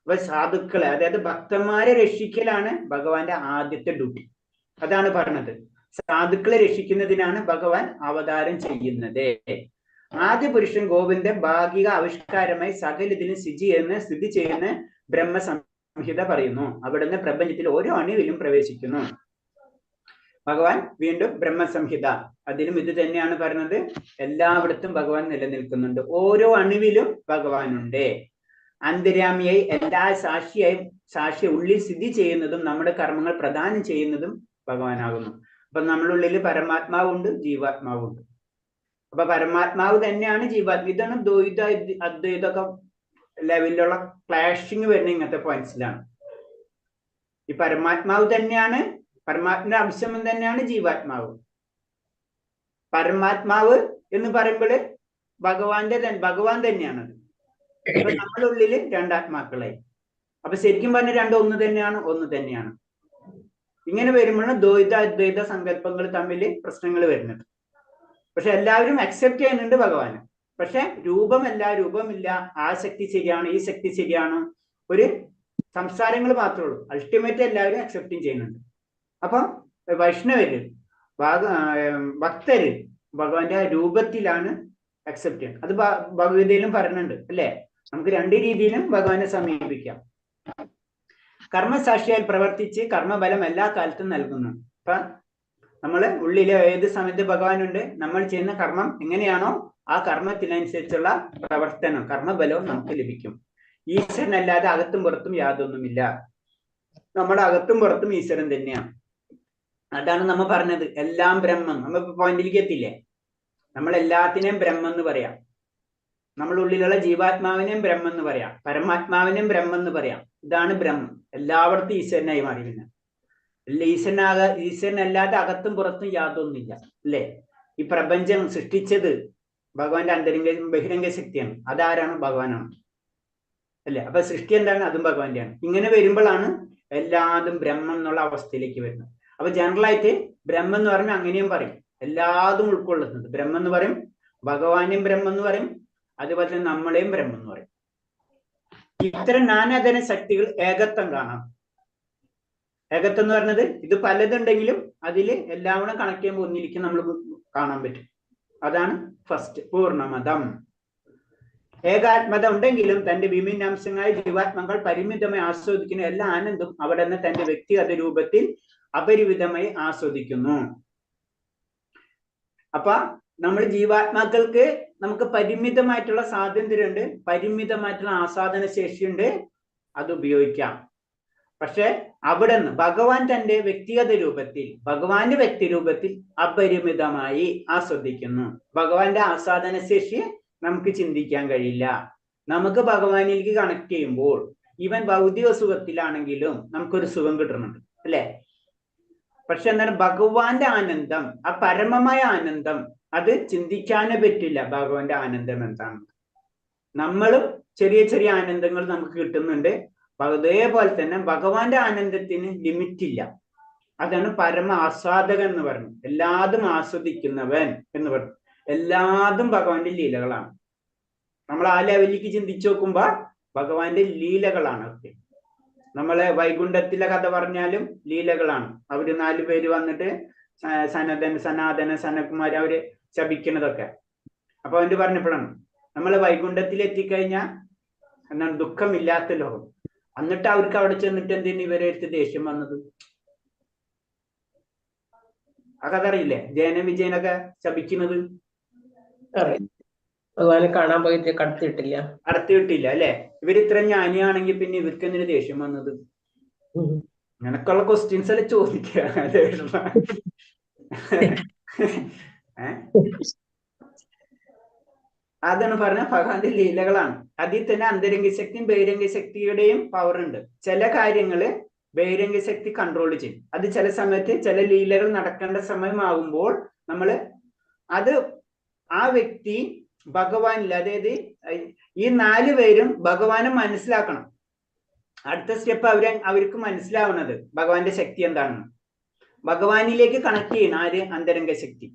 അപ്പൊ സാധുക്കളെ, അതായത് ഭക്തന്മാരെ രക്ഷിക്കലാണ് ഭഗവാന്റെ ആദ്യത്തെ ഡ്യൂട്ടി. അതാണ് പറഞ്ഞത്, സാധുക്കളെ രക്ഷിക്കുന്നതിനാണ് ഭഗവാൻ അവതാരം ചെയ്യുന്നത്. ആദ്യ പുരുഷൻ ഗോവിന്ദ ഭാഗിക ആവിഷ്കാരമായി സകലത്തിലും സ്ഥിതി ചെയ്യുന്ന ബ്രഹ്മസംഹിത പറയുന്നു. അവിടുന്ന് പ്രപഞ്ചത്തിൽ ഓരോ അണുവിലും പ്രവേശിക്കുന്നു. ഭഗവാൻ വീണ്ടും ബ്രഹ്മസംഹിത, അതിലും ഇത് തന്നെയാണ് പറയുന്നത്. എല്ലായിടത്തും ഭഗവാൻ നിലനിൽക്കുന്നുണ്ട്, ഓരോ അണുവിലും ഭഗവാനുണ്ട്. അന്തര്യാമിയായി എല്ലാ സാക്ഷിയെ ഉള്ളിൽ സ്ഥിതി ചെയ്യുന്നതും നമ്മുടെ കർമ്മങ്ങൾ പ്രദാനം ചെയ്യുന്നതും ഭഗവാനാകുന്നു. അപ്പൊ നമ്മളുള്ളിൽ പരമാത്മാവുണ്ട്, ജീവാത്മാവുണ്ട്. അപ്പൊ പരമാത്മാവ് തന്നെയാണ് ജീവാത്മ. ഇതാണ് ദ്വൈത അദ്വൈതൊക്കെ ലെവലിലുള്ള ക്ലാഷിങ് വരുന്ന ഇങ്ങനത്തെ പോയിന്റ്സിലാണ്. ഈ പരമാത്മാവ് തന്നെയാണ്, പരമാത്മാവിന്റെ അംശം തന്നെയാണ് ജീവാത്മാവ്. പരമാത്മാവ് എന്ന് പറയുമ്പോൾ ഭഗവാൻ തന്നെയാണത്. അപ്പൊ നമ്മളുള്ളില് രണ്ടാത്മാക്കളായി. അപ്പൊ ശരിക്കും പറഞ്ഞ രണ്ടും ഒന്ന് തന്നെയാണ്. ഇങ്ങനെ വരുമ്പോഴാണ് ദ്വൈത അദ്വൈത സങ്കല്പങ്ങൾ തമ്മിൽ പ്രശ്നങ്ങൾ വരുന്നത്. പക്ഷെ എല്ലാവരും അക്സെപ്റ്റ് ചെയ്യുന്നുണ്ട് ഭഗവാന്. പക്ഷെ രൂപമില്ല, ആ ശക്തി ശരിയാണ്, ഈ ശക്തി ശരിയാണ്, ഒരു സംസാരങ്ങൾ മാത്രമേ ഉള്ളൂ. അൾട്ടിമേറ്റ് എല്ലാവരും അക്സെപ്റ്റും ചെയ്യുന്നുണ്ട്. അപ്പൊ വൈഷ്ണവര് ഭക്തര് ഭഗവാന്റെ രൂപത്തിലാണ് അക്സെപ്റ്റ് ചെയ്യുന്നത്. അത് ഭഗവത്ഗീതയിലും പറയുന്നുണ്ട് അല്ലെ? നമുക്ക് രണ്ട് രീതിയിലും ഭഗവാനെ സമീപിക്കാം. കർമ്മസാക്ഷിയാൽ പ്രവർത്തിച്ച് കർമ്മബലം എല്ലാ കാലത്തും നൽകുന്നു. അപ്പൊ നമ്മള് ഉള്ളിലെ ഏത് സമയത്ത് ഭഗവാനുണ്ട്, നമ്മൾ ചെയ്യുന്ന കർമ്മം എങ്ങനെയാണോ ആ കർമ്മത്തിനനുസരിച്ചുള്ള പ്രവർത്തനം, കർമ്മബലവും നമുക്ക് ലഭിക്കും. ഈശ്വരനല്ലാതെ അകത്തും പുറത്തും യാതൊന്നുമില്ല. നമ്മുടെ അകത്തും പുറത്തും ഈശ്വരൻ തന്നെയാണ്. അതാണ് നമ്മൾ പറഞ്ഞത് എല്ലാം ബ്രഹ്മം. നമ്മൾ പോയിന്റിലേക്ക് എത്തില്ലേ? നമ്മൾ എല്ലാത്തിനെയും ബ്രഹ്മം എന്ന് പറയാം. നമ്മുടെ ഉള്ളിലുള്ള ജീവാത്മാവിനെയും ബ്രഹ്മം എന്ന് പറയാം, പരമാത്മാവിനെയും ബ്രഹ്മം എന്ന് പറയാം. ഇതാണ് ബ്രഹ്മം. എല്ലായിടത്തും ഈശ്വരനായി മാറി. പിന്നെ ഈശ്വരനല്ലാതെ അകത്തും പുറത്തും യാതൊന്നുമില്ല അല്ലേ? ഈ പ്രപഞ്ചം സൃഷ്ടിച്ചത് ഭഗവാന്റെ അന്തരംഗ ബഹിരംഗ ശക്തിയാണ്. അതാരാണ്? ഭഗവാനാണ് അല്ലെ? അപ്പൊ സൃഷ്ടി എന്താണ്? അതും ഭഗവാന്റെയാണ്. ഇങ്ങനെ വരുമ്പോഴാണ് എല്ലാതും ബ്രഹ്മം എന്നുള്ള അവസ്ഥയിലേക്ക് വരുന്നത്. അപ്പൊ ജനറലായിട്ട് ബ്രഹ്മം എന്ന് പറയുമ്പോൾ അങ്ങനെയും പറയും, എല്ലാതും ഉൾക്കൊള്ളുന്നത് ബ്രഹ്മം എന്ന് പറയും, ഭഗവാനെയും ബ്രഹ്മം എന്ന് പറയും, അതുപോലെ തന്നെ നമ്മളെയും ബ്രഹ്മം എന്ന് പറയും. ഇത്തരം നാനാതര ശക്തികൾ ഏകത്വം കാണാം. ഏകത്വം എന്ന് പറയുന്നത് ഇത് പലതുണ്ടെങ്കിലും അതിൽ എല്ലാം കൂടെ കണക്ട് ചെയ്യുമ്പോൾ ഒന്നിരിക്കും നമ്മൾ കാണാൻ പറ്റും. അതാണ് ഫസ്റ്റ് പൂർണ്ണമതം. ഏകാത്മത ഉണ്ടെങ്കിലും തന്റെ വിഭിന്നാംശങ്ങളായ ജീവാത്മകൾ പരിമിതമായി ആസ്വദിക്കുന്ന എല്ലാ ആനന്ദവും അവിടെ നിന്ന് തന്റെ വ്യക്തിഗത രൂപത്തിൽ അപരിമിതമായി ആസ്വദിക്കുന്നു. അപ്പൊ നമ്മൾ ജീവാത്മാക്കൾക്ക് നമുക്ക് പരിമിതമായിട്ടുള്ള സ്വാതന്ത്ര്യമുണ്ട്, പരിമിതമായിട്ടുള്ള ആസ്വാദന ശേഷിയുണ്ട്, അത് ഉപയോഗിക്കാം. പക്ഷെ അവിടെ നിന്ന് ഭഗവാൻ തന്റെ വ്യക്തിഗത രൂപത്തിൽ, ഭഗവാന്റെ വ്യക്തി രൂപത്തിൽ അപരിമിതമായി ആസ്വദിക്കുന്നു. ഭഗവാന്റെ ആസ്വാദന ശേഷി നമുക്ക് ചിന്തിക്കാൻ കഴിയില്ല. നമുക്ക് ഭഗവാനിലേക്ക് കണക്ട് ചെയ്യുമ്പോൾ ഈവൻ ഭൗതിക സുഖത്തിലാണെങ്കിലും നമുക്കൊരു സുഖം കിട്ടുന്നുണ്ട് അല്ലെ? പക്ഷെ എന്താണ് ഭഗവാന്റെ ആനന്ദം, ആ പരമമായ ആനന്ദം, അത് ചിന്തിക്കാനേ പറ്റില്ല. ഭഗവാന്റെ ആനന്ദം എന്താണ്? നമ്മളും ചെറിയ ചെറിയ ആനന്ദങ്ങൾ നമുക്ക് കിട്ടുന്നുണ്ട്. അതേപോലെ തന്നെ ഭഗവാന്റെ ആനന്ദത്തിന് ലിമിറ്റ് ഇല്ല. അതാണ് പരമ ആസ്വാദകൻ എന്ന് പറഞ്ഞു, എല്ലാതും ആസ്വദിക്കുന്നവൻ എന്ന് പറഞ്ഞു. എല്ലാതും ഭഗവാന്റെ ലീലകളാണ്. നമ്മൾ ആ ലെവലിലേക്ക് ചിന്തിച്ചു നോക്കുമ്പോ ഭഗവാന്റെ ലീലകളാണ് ഒക്കെ. നമ്മളെ വൈകുണ്ഠത്തിലെ കഥ പറഞ്ഞാലും ലീലകളാണ്. അവര് 4 പേര് വന്നിട്ട് സനാതന സനകുമാരി അവര് ശപിക്കുന്നതൊക്കെ. അപ്പൊ അവര് പറഞ്ഞപ്പോഴാണ് നമ്മളെ വൈകുണ്ഠത്തിൽ എത്തിക്കഴിഞ്ഞാൽ എന്താണ് ദുഃഖമില്ലാത്ത ലോകം. എന്നിട്ട് അവർക്ക് അവിടെ ചെന്നിട്ട് എന്തിനു ഇവരെ എടുത്ത് ദേഷ്യം വന്നത്? ആ കഥ അറിയില്ലേ? ജയന വിജയനൊക്കെ ശപിക്കുന്നത്. ഭഗവാനെ കാണാൻ പോയിട്ട് കടത്തിയിട്ടില്ല അല്ലെ? ഇവർ ഇത്ര ജ്ഞാനിയാണെങ്കിൽ പിന്നെ ഇവർക്ക് എന്തിനു ദേഷ്യം വന്നത്? നിനക്കുള്ള ക്വസ്റ്റ്യൻസ് അല്ലെ ചോദിക്കുക. അതാണ് പറഞ്ഞ ഭഗവാന്റെ ലീലകളാണ്. അതിൽ തന്നെ അന്തരംഗ ശക്തിയും ബഹിരംഗ ശക്തിയുടെയും പവർ ഉണ്ട്. ചില കാര്യങ്ങള് ബഹിരംഗ ശക്തി കൺട്രോൾ ചെയ്യും. അത് ചില സമയത്ത് ചില ലീലകൾ നടക്കേണ്ട സമയമാകുമ്പോൾ നമ്മള് അത് ആ വ്യക്തി ഭഗവാനിൽ, അതായത് ഈ 4 പേരും ഭഗവാനെ മനസ്സിലാക്കണം. അടുത്ത സ്റ്റെപ്പ് അവർക്ക് മനസ്സിലാവുന്നത് ഭഗവാന്റെ ശക്തി എന്താണെന്ന്. ഭഗവാനിലേക്ക് കണക്ട് ചെയ്യണം ആര്? അന്തരംഗ ശക്തി.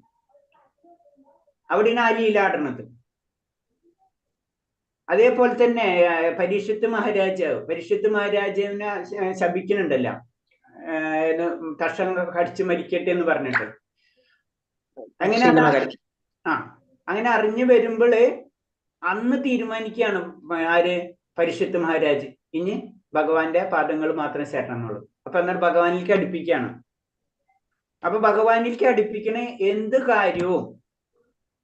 അവിടെയാണ് ആ ലീലാടുന്നത്. അതേപോലെ തന്നെ പരീക്ഷത്ത് മഹാരാജാവിനെ ശപിക്കുന്നുണ്ടല്ലോ, കർഷകർ കടിച്ചു മരിക്കട്ടെ എന്ന് പറഞ്ഞിട്ട്. അങ്ങനെ അറിഞ്ഞു വരുമ്പോള് അന്ന് തീരുമാനിക്കുകയാണ് ആര്? പരീക്ഷത്ത് മഹാരാജ് ഇനി ഭഗവാന്റെ പാദങ്ങൾ മാത്രം ചേരണമെന്നുള്ളൂ. അപ്പൊ എന്നാൽ ഭഗവാനിലേക്ക് അടുപ്പിക്കുകയാണ്. അപ്പൊ ഭഗവാനിലേക്ക് അടുപ്പിക്കണ എന്ത് കാര്യവും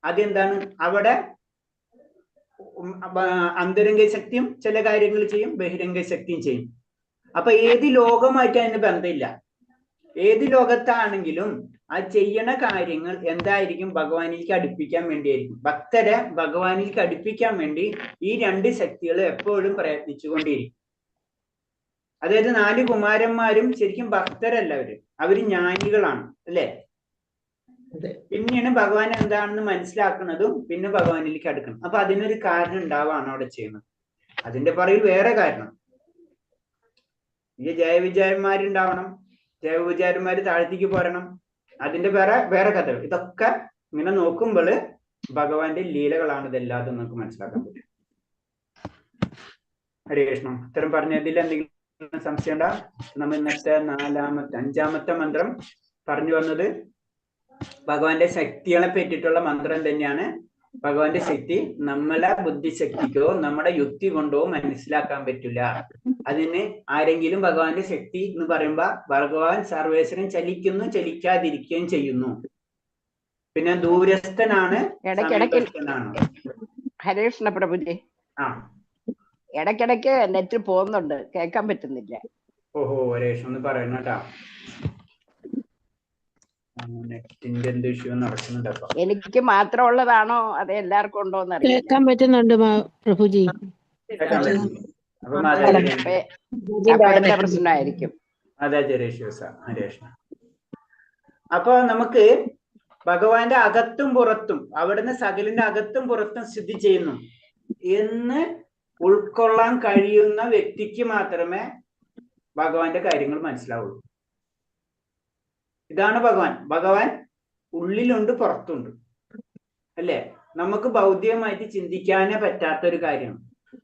അതെന്താണ്? അവിടെ അന്തരംഗ ശക്തിയും ചില കാര്യങ്ങൾ ചെയ്യും, ബഹിരംഗ ശക്തിയും ചെയ്യും. അപ്പൊ ഏത് ലോകമായിട്ട് അതിന് ബന്ധമില്ല. ഏത് ലോകത്താണെങ്കിലും ആ ചെയ്യണ കാര്യങ്ങൾ എന്തായിരിക്കും? ഭഗവാനിലേക്ക് അടുപ്പിക്കാൻ വേണ്ടിയായിരിക്കും. ഭക്തരെ ഭഗവാനിലേക്ക് അടുപ്പിക്കാൻ വേണ്ടി ഈ 2 ശക്തികൾ എപ്പോഴും പ്രയത്നിച്ചുകൊണ്ടിരിക്കും. അതായത് 4 കുമാരന്മാരും ശരിക്കും ഭക്തരല്ല, അവര് ജ്ഞാനികളാണ് അല്ലെ? പിന്നെയാണ് ഭഗവാൻ എന്താണെന്ന് മനസ്സിലാക്കുന്നതും പിന്നെ ഭഗവാനിലേക്ക് അടുക്കണം. അപ്പൊ അതിനൊരു കാരണം ഉണ്ടാവാണ് അവിടെ ചെയ്യുന്നത്. അതിന്റെ പറയിൽ വേറെ കാരണം. ഈ ജയവിജയന്മാരുണ്ടാവണം, ജയവിജയന്മാര് താഴ്ത്തിക്ക് പോരണം, അതിന്റെ വേറെ കഥകൾ. ഇതൊക്കെ ഇങ്ങനെ നോക്കുമ്പോൾ ഭഗവാന്റെ ലീലകളാണ് ഇതെല്ലാതും നമുക്ക് മനസ്സിലാക്കാൻ പറ്റും. ഹരേ കൃഷ്ണ. ഇത്തരം പറഞ്ഞതിൽ എന്തെങ്കിലും സംശയം ഉണ്ടാ? നമ്മൾ ഇന്നത്തെ അഞ്ചാമത്തെ മന്ത്രം പറഞ്ഞു വന്നത് ഭഗവാന്റെ ശക്തികളെ പറ്റിയിട്ടുള്ള മന്ത്രം തന്നെയാണ്. ഭഗവാന്റെ ശക്തി നമ്മളെ ബുദ്ധിശക്തിക്കോ നമ്മുടെ യുക്തി കൊണ്ടോ മനസ്സിലാക്കാൻ പറ്റില്ല. അതിന് ആരെങ്കിലും ഭഗവാന്റെ ശക്തി എന്ന് പറയുമ്പോ ഭഗവാൻ സർവേശ്വരൻ ചലിക്കുന്നു, ചലിക്കാതിരിക്കുകയും ചെയ്യുന്നു. പിന്നെ ദൂരസ്ഥനാണ്, സമീപസ്ഥനാണ്. ഹരേ കൃഷ്ണ പ്രഭുജി. ആ, ഇടയ്ക്കിടയ്ക്ക് നെറ്റ് പോകുന്നുണ്ട്, കേൾക്കാൻ പറ്റുന്നില്ല. ഓഹോ, രേഷ് ഒന്ന് പറയണം കേട്ടാ. നെറ്റിന്റെ എന്ത് ഇഷ്യൂ നടക്കുന്നുണ്ട് അപ്പൊ. എനിക്ക് മാത്രം ഉള്ളതാണോ അതെ എല്ലാവർക്കും ഉണ്ടോന്ന് അറിയില്ല. കേൾക്കാൻ പറ്റുന്നുണ്ട് പ്രഭുജി. കേൾക്കാൻ പറ്റുന്നില്ല. അപ്പൊ അപ്പൊ എന്റെ പ്രശ്നമായിരിക്കും. അതെ ജരേഷ് ഹരേഷ്. അപ്പൊ നമുക്ക് ഭഗവാന്റെ അകത്തും പുറത്തും, അവിടുന്ന് സകലിന്റെ അകത്തും പുറത്തും സ്ഥിതി ചെയ്യുന്നു എന്ന് ഉൾക്കൊള്ളാൻ കഴിയുന്ന വ്യക്തിക്ക് മാത്രമേ ഭഗവാന്റെ കാര്യങ്ങൾ മനസ്സിലാവുള്ളൂ. ഇതാണ് ഭഗവാൻ ഉള്ളിലുണ്ട്, പുറത്തുണ്ട്, അല്ലേ? നമുക്ക് ഭൗതികമായിട്ട് ചിന്തിക്കാനേ പറ്റാത്തൊരു കാര്യമാണ്.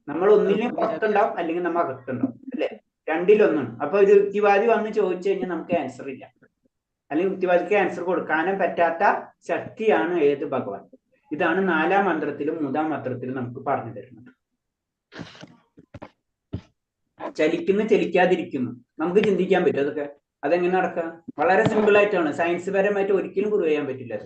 നമ്മൾ ഒന്നിലും പുറത്തുണ്ടാവും, അല്ലെങ്കിൽ നമ്മൾ അകത്തുണ്ടാവും, അല്ലെ? രണ്ടിലൊന്നും. അപ്പൊ ഒരു യുക്തിവാദി വന്ന് ചോദിച്ചു കഴിഞ്ഞാൽ നമുക്ക് ആൻസർ ഇല്ല, അല്ലെങ്കിൽ യുക്തിവാദിക്ക് ആൻസർ കൊടുക്കാനും പറ്റാത്ത ശക്തിയാണ് ഏത്? ഭഗവാൻ. ഇതാണ് 4-ാം മന്ത്രത്തിലും 3-ാം മന്ത്രത്തിലും നമുക്ക് പറഞ്ഞു തരുന്നത്. ചലിക്കുന്നു, ചലിക്കാതിരിക്കുന്നു, നമുക്ക് ചിന്തിക്കാൻ പറ്റും അതൊക്കെ. അതെങ്ങനെ നടക്കുക? വളരെ സിമ്പിൾ ആയിട്ടാണ്. സയൻസ് പരമായിട്ട് ഒരിക്കലും പ്രൂവ് ചെയ്യാൻ പറ്റില്ല അത്.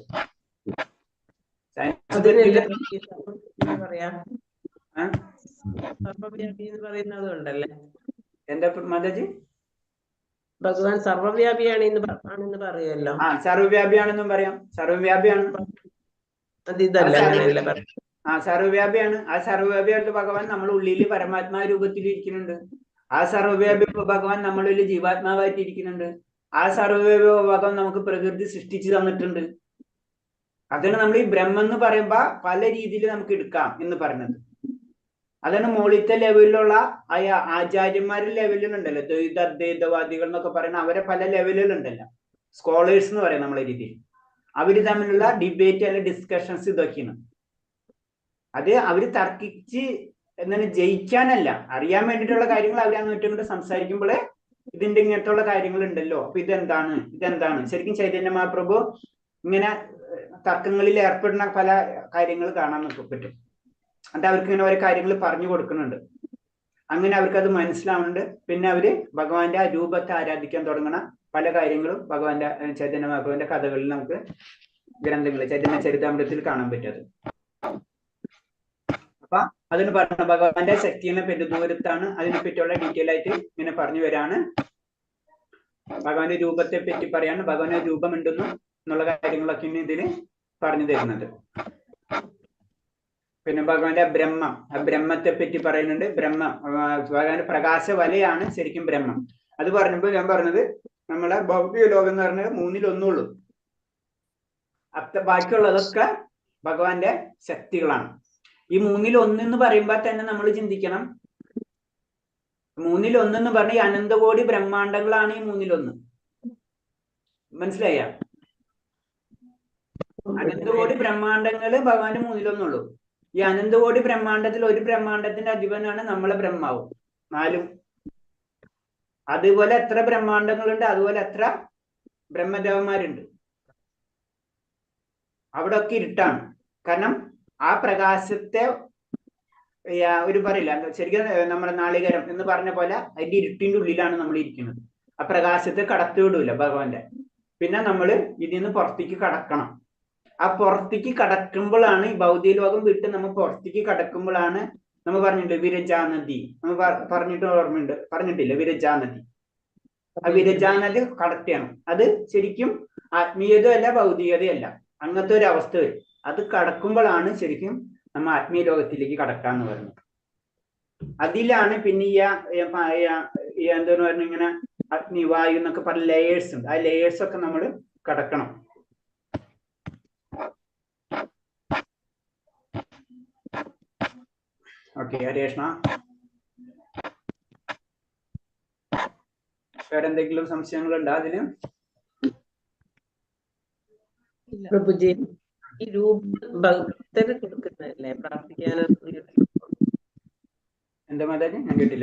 എന്താ മാതാജി? ഭഗവാൻ സർവ്വവ്യാപിയാണെന്ന് പറയുമല്ലോ. ആ, സർവ്വവ്യാപിയാണെന്നും പറയാം. സർവ്വവ്യാപിയാണ്, സർവ്വവ്യാപിയാണ്. ആ സർവ്വവ്യാപിയായിട്ട് ഭഗവാൻ നമ്മുടെ ഉള്ളിൽ പരമാത്മാ രൂപത്തിൽ ഇരിക്കുന്നുണ്ട്. ആ സർവ്വവ്യാപി ഭഗവാൻ നമ്മളിൽ ജീവാത്മാവായിട്ട് ഇരിക്കുന്നുണ്ട്. ആ സർവ്വവ്യാപി ഭഗവാൻ നമുക്ക് പ്രകൃതി സൃഷ്ടിച്ചു തന്നിട്ടുണ്ട്. അതാണ് നമ്മൾ ഈ ബ്രഹ്മം എന്ന് പറയുമ്പോ പല രീതിയിൽ നമുക്ക് എടുക്കാം എന്ന് പറഞ്ഞത്. അതാണ് മോളിത്തെ ലെവലിലുള്ള ആചാര്യന്മാരുടെ ലെവലിലുണ്ടല്ലോ, ദ്വൈത അദ്വൈതവാദികൾ എന്നൊക്കെ പറയുന്ന അവരെ പല ലെവലുകളുണ്ടല്ലോ, സ്കോളേഴ്സ് എന്ന് പറയാം നമ്മളെ രീതിയിൽ. അവര് തമ്മിലുള്ള ഡിബേറ്റ് അല്ലെങ്കിൽ ഡിസ്കഷൻസ് ഇതൊക്കെയാണ്. അത് അവര് തർക്കിച്ച് എന്താണ് ജയിക്കാനല്ല, അറിയാൻ വേണ്ടിയിട്ടുള്ള കാര്യങ്ങൾ അവർ അങ്ങോട്ടും ഇങ്ങോട്ട് സംസാരിക്കുമ്പോഴേ ഇതിന്റെ ഇങ്ങനത്തുള്ള കാര്യങ്ങൾ ഉണ്ടല്ലോ, അപ്പൊ ഇതെന്താണ് ശരിക്കും ചൈതന്യ മഹാപ്രഭു ഇങ്ങനെ തർക്കങ്ങളിൽ ഏർപ്പെടുന്ന പല കാര്യങ്ങൾ കാണാൻ പറ്റും. എന്നിട്ട് അവർക്ക് ഇങ്ങനെ ഓരോ കാര്യങ്ങൾ പറഞ്ഞു കൊടുക്കുന്നുണ്ട്. അങ്ങനെ അവർക്ക് അത് മനസ്സിലാവുന്നുണ്ട്. പിന്നെ അവര് ഭഗവാന്റെ ആ രൂപത്തെ ആരാധിക്കാൻ തുടങ്ങണ പല കാര്യങ്ങളും ഭഗവാന്റെ ചൈതന്യ മഹാപ്രഭുവിന്റെ കഥകളിൽ നമുക്ക് ഗ്രന്ഥങ്ങളിൽ ചൈതന്യ ചരിതാമൃതത്തിൽ കാണാൻ പറ്റും. അപ്പൊ അതിന് പറഞ്ഞ ഭഗവാന്റെ ശക്തിയെ പറ്റി ദൂരത്താണ്, അതിനെ പറ്റിയുള്ള ഡീറ്റെയിൽ ആയിട്ട് ഇങ്ങനെ പറഞ്ഞു വരാണ്. ഭഗവാന്റെ രൂപത്തെ പറ്റി പറയാണ്, ഭഗവാന്റെ രൂപമുണ്ടെന്നും എന്നുള്ള കാര്യങ്ങളൊക്കെ ഇതിന് പറഞ്ഞു തരുന്നത്. പിന്നെ ഭഗവാന്റെ ബ്രഹ്മം, ആ ബ്രഹ്മത്തെ പറ്റി പറയുന്നുണ്ട്. ഭഗവാന്റെ പ്രകാശ വലയാണ് ശരിക്കും ബ്രഹ്മം. അത് പറഞ്ഞപ്പോൾ ഞാൻ പറഞ്ഞത് നമ്മളെ ഭൗതിക ലോകം എന്ന് പറഞ്ഞത് 1/3 ബാക്കിയുള്ളതൊക്കെ ഭഗവാന്റെ ശക്തികളാണ്. ഈ 1/1 എന്ന് പറയുമ്പോൾ തന്നെ നമ്മൾ ചിന്തിക്കണം, 1/1 എന്ന് പറഞ്ഞ ഈ അനന്തകോടി ബ്രഹ്മാണ്ടങ്ങളാണ് ഈ 1/1. മനസ്സിലായ? അനന്തകോടി ബ്രഹ്മാണ്ടങ്ങള് ഭഗവാന്റെ 1/1 ഈ അനന്തകോടി ബ്രഹ്മാണ്ടത്തിൽ ഒരു ബ്രഹ്മാണ്ടത്തിന്റെ അധിപനാണ് നമ്മളെ ബ്രഹ്മാവും 4. അതുപോലെ എത്ര ബ്രഹ്മാണ്ടങ്ങളുണ്ട്, അതുപോലെ എത്ര ബ്രഹ്മദേവന്മാരുണ്ട്. അവിടെ ഒക്കെ ഇരുട്ടാണ്. കാരണം ആ പ്രകാശത്തെ ഒരു പറയില്ല, ശരിക്കും നമ്മുടെ നാളികേരം എന്ന് പറഞ്ഞ പോലെ അതിന്റെ ഇരുട്ടിന്റെ ഉള്ളിലാണ് നമ്മൾ ഇരിക്കുന്നത്. ആ പ്രകാശത്തെ കടത്തിവിടൂല ഭഗവാന്റെ. പിന്നെ നമ്മൾ ഇതിന്ന് പുറത്തേക്ക് കടക്കണം. ആ പുറത്തേക്ക് കടക്കുമ്പോഴാണ് ഈ ഭൗതിക ലോകം വിട്ട് നമ്മൾ പുറത്തേക്ക് കടക്കുമ്പോഴാണ് നമ്മൾ പറഞ്ഞിട്ടുണ്ട് വിരജാനദി. നമ്മൾ പറഞ്ഞിട്ടില്ല വിരജാനദി. ആ വിരജാനദി കടത്തിയാണ്. അത് ശരിക്കും ആത്മീയതയല്ല, ഭൗതികതയല്ല, അങ്ങനത്തെ ഒരു അവസ്ഥ വരും. അത് കടക്കുമ്പോഴാണ് ശരിക്കും നമ്മൾ ആത്മീയ ലോകത്തിലേക്ക് കടക്കാന്ന് പറയുന്നത്. അതിലാണ് പിന്നെ എന്താന്ന് പറഞ്ഞ ഇങ്ങനെ അഗ്നി, വായു എന്നൊക്കെ പറഞ്ഞ ലെയേഴ്സ് ഉണ്ട്. ആ ലെയേഴ്സ് ഒക്കെ നമ്മൾ കടക്കണം. ഓക്കെ, ഹരേ കൃഷ്ണ. വേറെന്തെങ്കിലും സംശയങ്ങളുണ്ടോ അതിന്? പ്രഭുജി ഈ രൂപം ഭക്തന് കൊടുക്കുന്നതല്ലേ പ്രാർത്ഥിക്കാനും എന്താ മാതാജി, ഞാൻ കേട്ടില്ല.